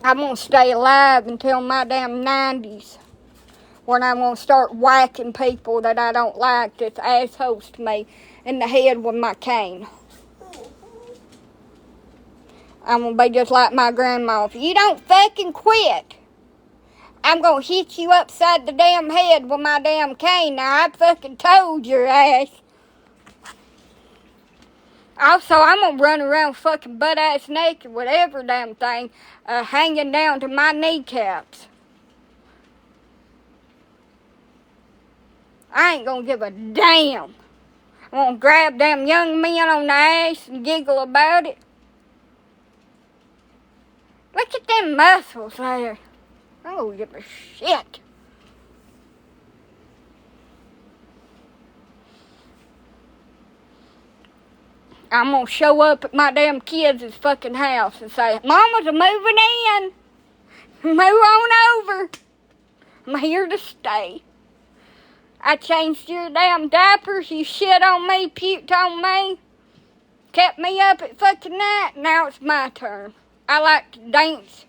I'm going to stay alive until my damn 90s, when I'm going to start whacking people that I don't like that's assholes to me in the head with my cane. I'm going to be just like my grandma. If you don't fucking quit, I'm going to hit you upside the damn head with my damn cane. Now, I fucking told your ass. Also, I'm going to run around fucking butt-ass naked with every damn thing hanging down to my kneecaps. I ain't going to give a damn. I'm going to grab them young men on the ass and giggle about it. Look at them muscles there. I don't give a shit. I'm gonna show up at my damn kids' fucking house and say, Mama's a moving in. Move on over. I'm here to stay. I changed your damn diapers. You shit on me, puked on me. Kept me up at fucking night. Now it's my turn. I like to dance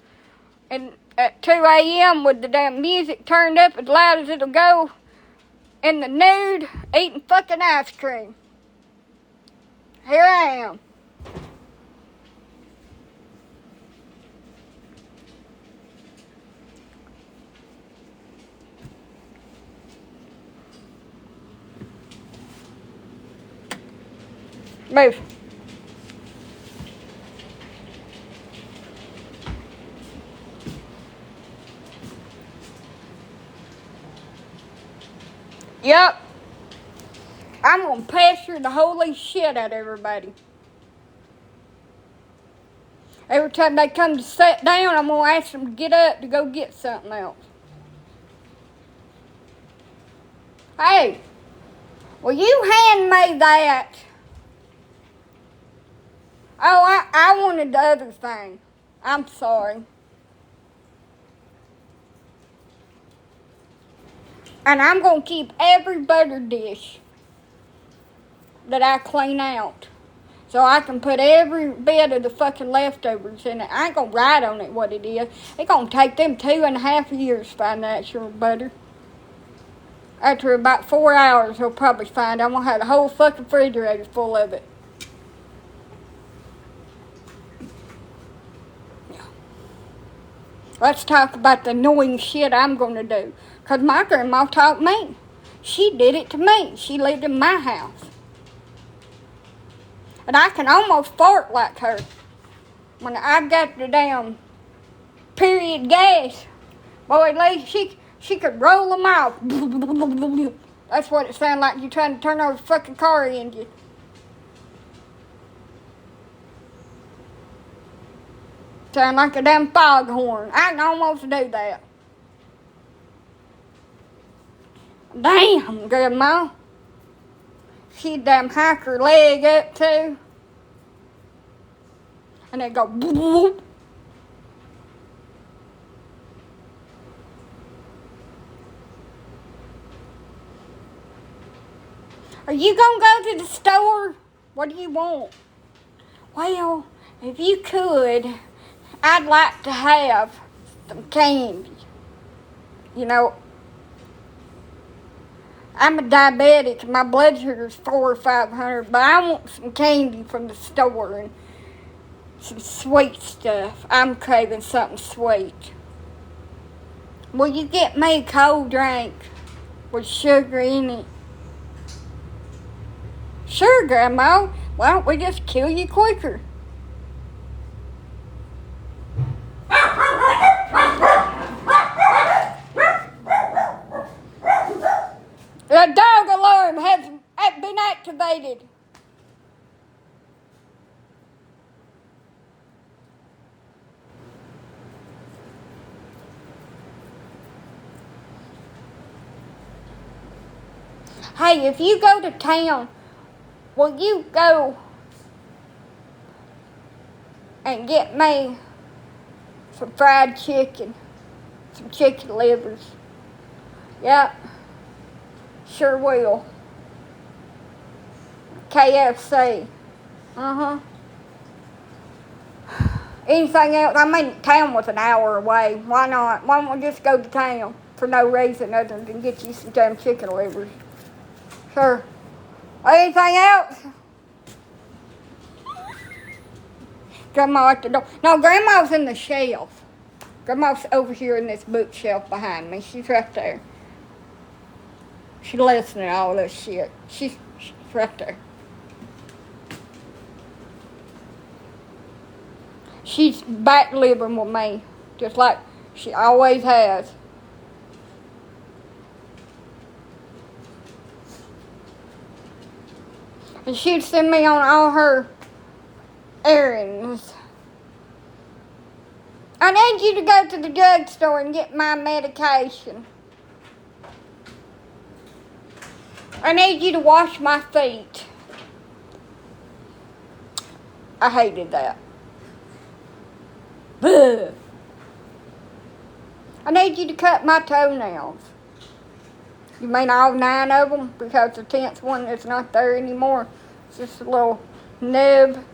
at 2 a.m. with the damn music turned up as loud as it'll go. In the nude, eating fucking ice cream. Here I am. Move. Yep. I'm gonna pester the holy shit out of everybody. Every time they come to sit down, I'm gonna ask them to get up to go get something else. Hey, will you hand me that? Oh, I wanted the other thing. I'm sorry. And I'm going to keep every butter dish that I clean out. So I can put every bit of the fucking leftovers in it. I ain't going to write on it what it is. It's going to take them 2.5 years to find that your butter. After about 4 hours, they'll probably find I'm going to have the whole fucking refrigerator full of it. Let's talk about the annoying shit I'm going to do. Because my grandma taught me. She did it to me. She lived in my house. And I can almost fart like her. When I got the damn period gas, boy, at least she could roll them off. That's what it sounded like you trying to turn over the fucking car engine. Sound like a damn foghorn. I can almost do that. Damn, Grandma. She'd damn hike her leg up too. And it'd go boop. Are you gonna go to the store? What do you want? Well, if you could, I'd like to have some candy. You know, I'm a diabetic. My blood sugar's 400 or 500, but I want some candy from the store and some sweet stuff. I'm craving something sweet. Will you get me a cold drink with sugar in it? Sure, Grandma. Why don't we just kill you quicker? The dog alarm has been activated. Hey, if you go to town, will you go and get me some fried chicken, some chicken livers? Yep, sure will. KFC. Anything else? I mean, town was an hour away. Why not? Why don't we just go to town for no reason other than get you some damn chicken livers? Sure. Anything else? Grandma at the door. No, Grandma's in the shelf. Grandma's over here in this bookshelf behind me. She's right there. She's listening to all this shit. She's right there. She's back living with me, just like she always has. And she'd send me on all her errands. I need you to go to the drugstore and get my medication. I need you to wash my feet. I hated that. Ugh. I need you to cut my toenails. You mean all 9 of them? Because the 10th one is not there anymore. It's just a little nub.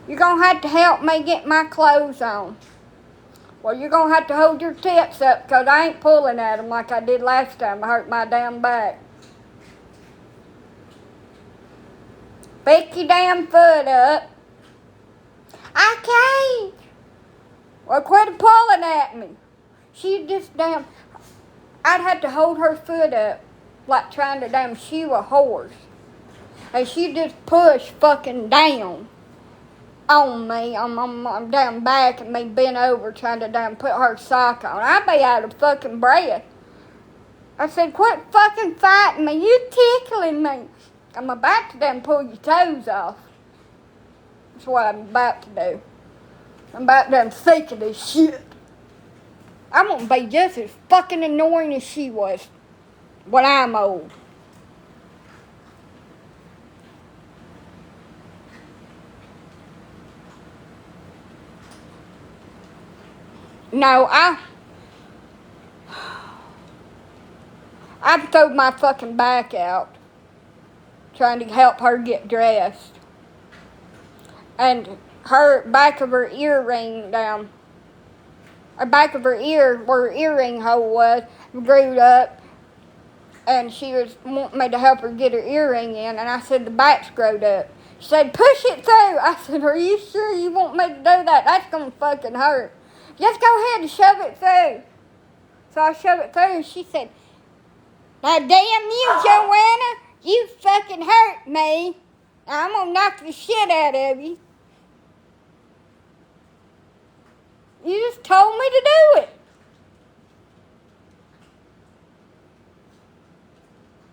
You're going to have to help me get my clothes on. Well, you're going to have to hold your tits up because I ain't pulling at them like I did last time. I hurt my damn back. Pick your damn foot up. I can't. Well, quit pulling at me. She just damn... I'd have to hold her foot up like trying to damn shoe a horse. And she just push fucking down on me. I'm down back and me bent over trying to damn put her sock on. I'd be out of fucking breath. I said, quit fucking fighting me. You tickling me. I'm about to damn pull your toes off. That's what I'm about to do. I'm about damn sick of this shit. I'm gonna be just as fucking annoying as she was when I'm old. No, I've thrown my fucking back out trying to help her get dressed. And her back of her earring down, the back of her ear, where her earring hole was, grew up. And she was wanting me to help her get her earring in. And I said, the back's growed up. She said, push it through. I said, are you sure you want me to do that? That's going to fucking hurt. Just go ahead and shove it through. So I shoved it through and she said, now damn you, Joanna. You fucking hurt me. I'm going to knock the shit out of you. You just told me to do it.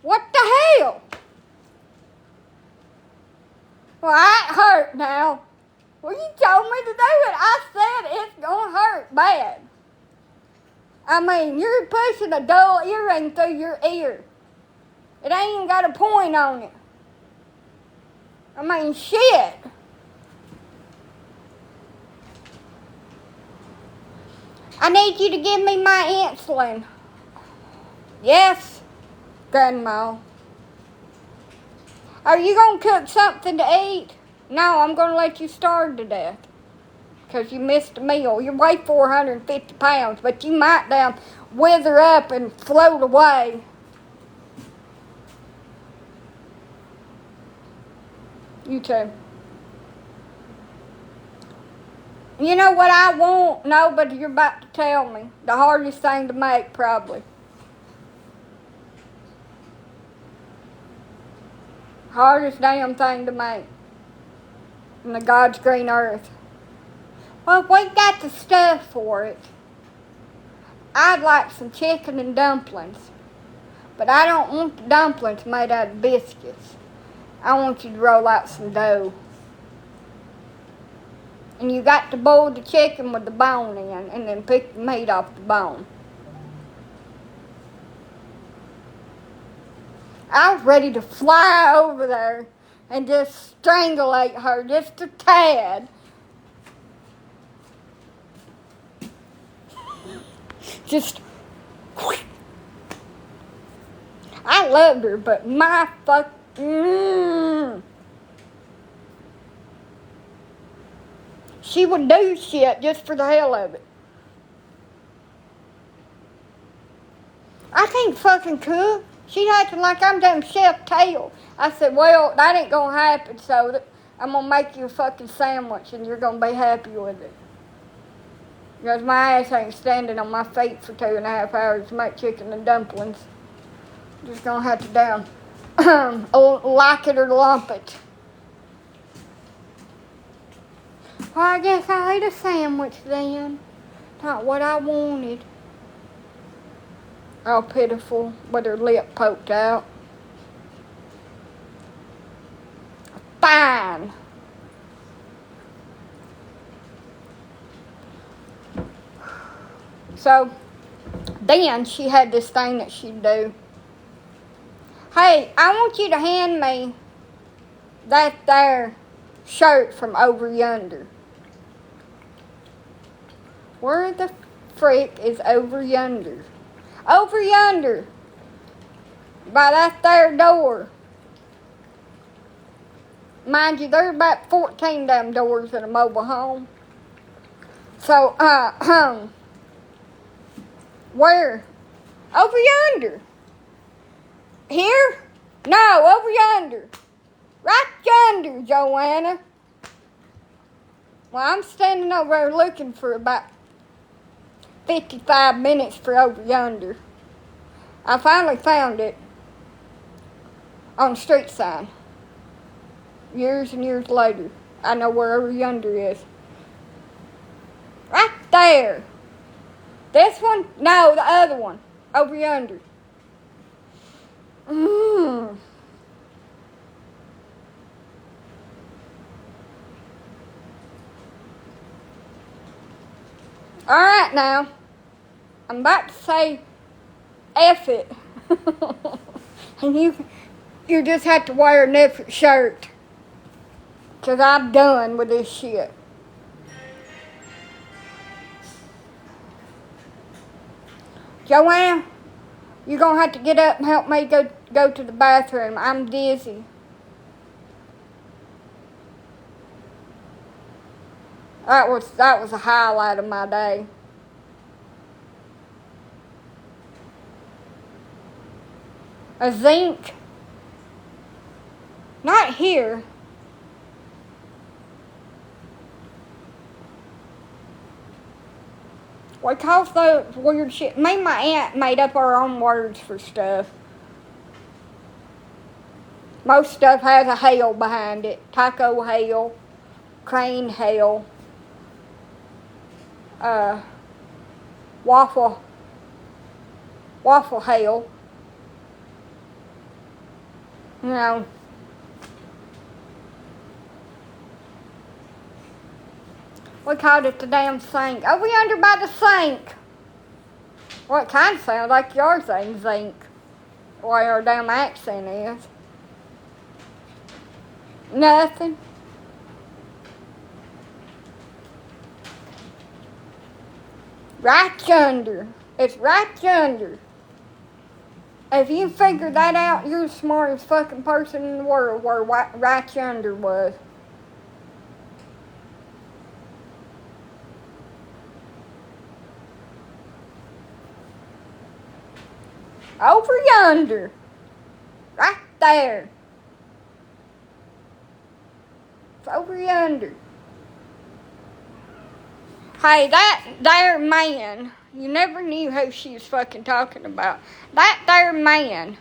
What the hell? Well, I ain't hurt now. Well, you told me to do it. I said it's going to hurt bad. I mean, you're pushing a dull earring through your ear. It ain't even got a point on it. I mean, shit. I need you to give me my insulin. Yes, Grandma. Are you going to cook something to eat? No, I'm going to let you starve to death. Because you missed a meal. You weigh 450 pounds, but you might down wither up and float away. You too. You know what I want? No, but you're about to tell me. The hardest thing to make, probably. Hardest damn thing to make. In the God's green earth. Well, we got the stuff for it. I'd like some chicken and dumplings. But I don't want the dumplings made out of biscuits. I want you to roll out some dough. And you got to boil the chicken with the bone in and then pick the meat off the bone. I was ready to fly over there and just strangulate her just a tad. Just, I loved her, but my fuck, she would do shit just for the hell of it. I can't fucking cook. She's acting like I'm damn Chef Tail. I said, well, that ain't gonna happen, so I'm gonna make you a fucking sandwich and you're gonna be happy with it. Because my ass ain't standing on my feet for 2.5 hours to make chicken and dumplings. Just gonna have to down like it or lump it. Well, I guess I'll eat a sandwich then. Not what I wanted. All pitiful with her lip poked out. Fine. So, then she had this thing that she'd do Hey, I want you to hand me that there shirt from over yonder. Where the frick is over yonder? Over yonder. By that there door. Mind you, there's about 14 damn doors in a mobile home. So, where? Over yonder. Here? No, over yonder. Right yonder, Joanna. Well, I'm standing over there looking for about 55 minutes for over yonder. I finally found it on the street sign. Years and years later, I know where over yonder is. Right there. This one? No, the other one. Over yonder. Alright now. I'm about to say F it. And you just have to wear a different shirt. 'Cause I'm done with this shit. Joanna, you're gonna have to get up and help me go to the bathroom. I'm dizzy. That was a highlight of my day. A zinc. Not here. We call those weird shit. Me and my aunt made up our own words for stuff. Most stuff has a hail behind it. Taco hail, crane hail, waffle hail. You know. We called it the damn sink. Over yonder by the sink. Well, it kind of sounds like yours saying zinc. What your damn accent is. Nothing. Right yonder. It's right yonder. If you figure that out, you're the smartest fucking person in the world where right yonder was. Over yonder. Right there. It's over yonder. Hey, that there man, you never knew who she was fucking talking about. That there man,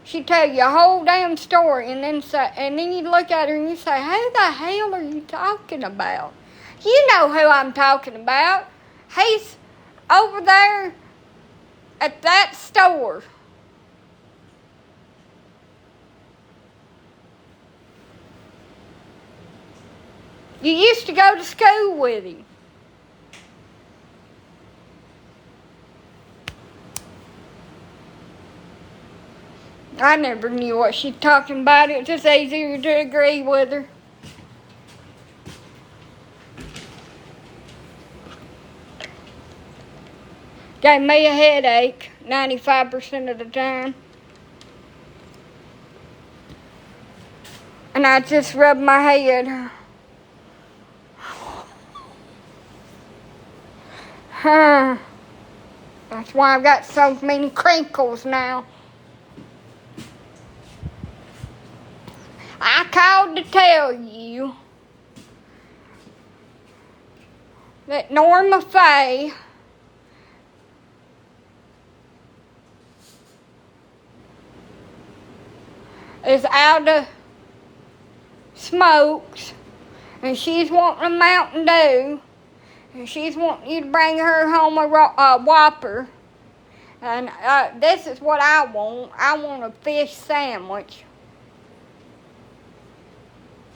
she'd tell you a whole damn story and then you'd look at her and you say, who the hell are you talking about? You know who I'm talking about. He's over there at that store. You used to go to school with him. I never knew what she's talking about. It was just easier to agree with her. Gave me a headache 95% of the time. And I just rubbed my head. That's why I've got so many crinkles now. I called to tell you that Norma Faye is out of smokes and she's wanting a Mountain Dew. And she's wanting you to bring her home a Whopper. And this is what I want. I want a fish sandwich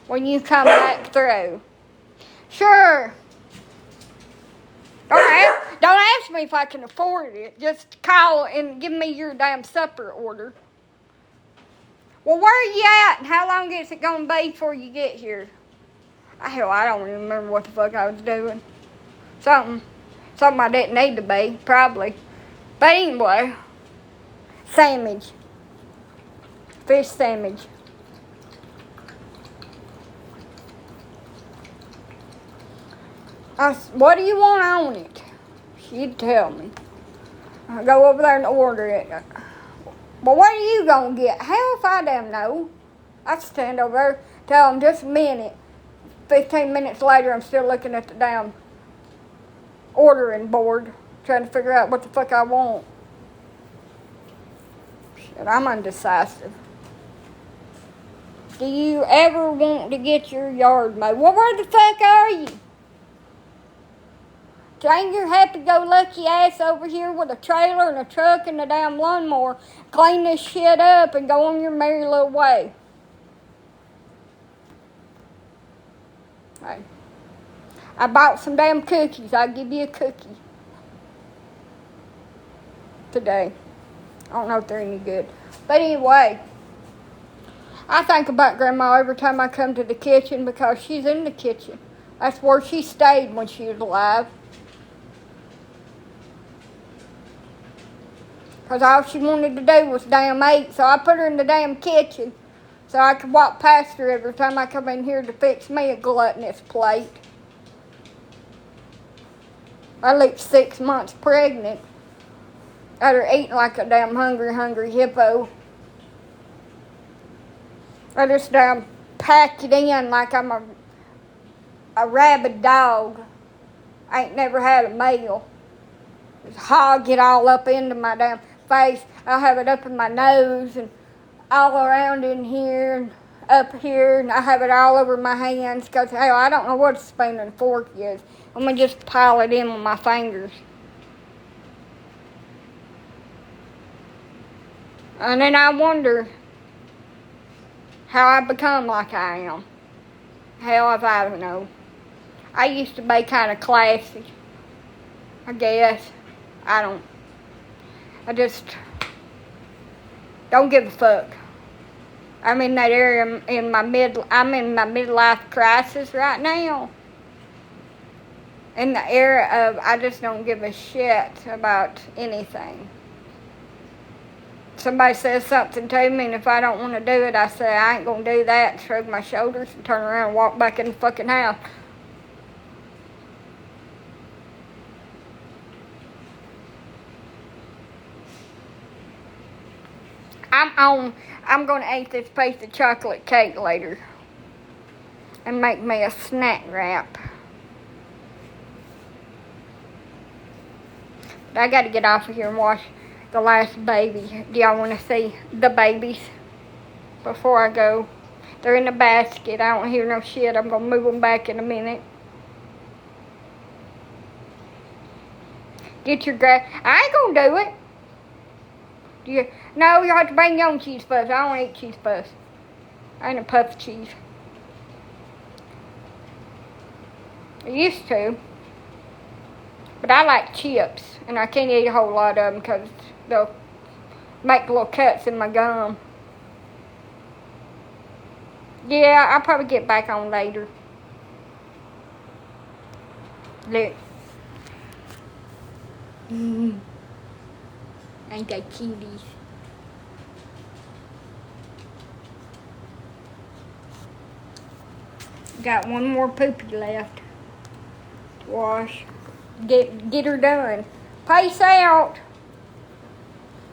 when you come back through. Sure. Don't ask me if I can afford it. Just call and give me your damn supper order. Well, where are you at and how long is it going to be before you get here? Hell, I don't even remember what the fuck I was doing. Something I didn't need to be, probably. But anyway, sandwich. Fish sandwich. What do you want on it? She'd tell me. I go over there and order it. Well, what are you going to get? Hell if I damn know. I stand over there, tell them just a minute. 15 minutes later, I'm still looking at the damn ordering board, trying to figure out what the fuck I want. Shit, I'm undecisive. Do you ever want to get your yard mowed? Well, where the fuck are you? Ain't your happy-go-lucky ass over here with a trailer and a truck and a damn lawnmower, clean this shit up and go on your merry little way. Hey, I bought some damn cookies. I'll give you a cookie today. I don't know if they're any good. But anyway, I think about Grandma every time I come to the kitchen because she's in the kitchen. That's where she stayed when she was alive. Because all she wanted to do was damn eat, so I put her in the damn kitchen so I could walk past her every time I come in here to fix me a gluttonous plate. I looked 6 months pregnant at her eating like a damn hungry hippo. I just damn pack it in like I'm a rabid dog. I ain't never had a meal. Just hog it all up into my damn face. I'll have it up in my nose and all around in here and up here, and I have it all over my hands because, hell, I don't know what a spoon and fork is. I'm going to just pile it in with my fingers. And then I wonder how I become like I am. Hell, if I don't know. I used to be kind of classy, I guess. I just don't give a fuck. I'm in that area I'm in my midlife crisis right now. In the era of I just don't give a shit about anything. Somebody says something to me, and if I don't want to do it, I say I ain't gonna do that, and shrug my shoulders and turn around and walk back in the fucking house. I'm gonna eat this piece of chocolate cake later and make me a snack wrap. But I gotta get off of here and wash the last baby. Do y'all wanna see the babies before I go? They're in the basket. I don't hear no shit. I'm gonna move them back in a minute. Get your I ain't gonna do it. No, you have to bring your own cheese puffs. I don't eat cheese puffs. I ain't a puff cheese. I used to. But I like chips. And I can't eat a whole lot of them because they'll make little cuts in my gum. Yeah, I'll probably get back on later. Look. Ain't they cuties? Got one more poopy left to wash. Get her done. Peace out.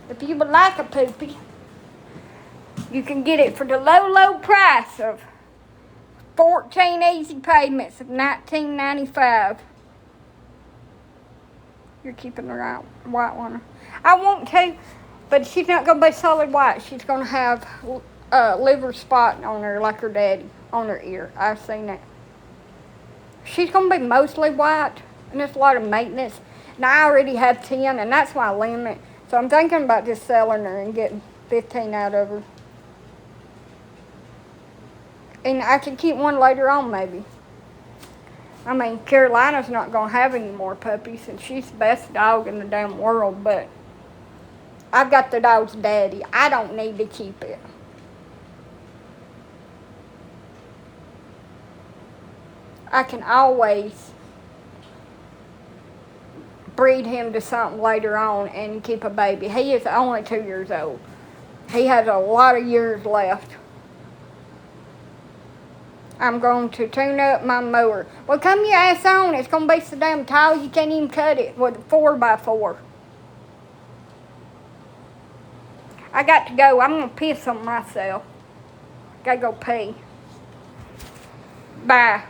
If you would like a poopy, you can get it for the low price of 14 easy payments of $19.95. You're keeping her out, white one. I want to, but she's not going to be solid white. She's going to have a liver spot on her like her daddy, on her ear. I've seen it. She's going to be mostly white, and it's a lot of maintenance. And I already have 10, and that's my limit. So I'm thinking about just selling her and getting 15 out of her. And I can keep one later on, maybe. I mean, Carolina's not going to have any more puppies, and she's the best dog in the damn world, but I've got the dog's daddy. I don't need to keep it. I can always breed him to something later on and keep a baby. He is only 2 years old. He has a lot of years left. I'm going to tune up my mower. Well, come your ass on. It's going to be so damn tall you can't even cut it with a 4x4. I got to go. I'm going to piss on myself. Got to go pee. Bye.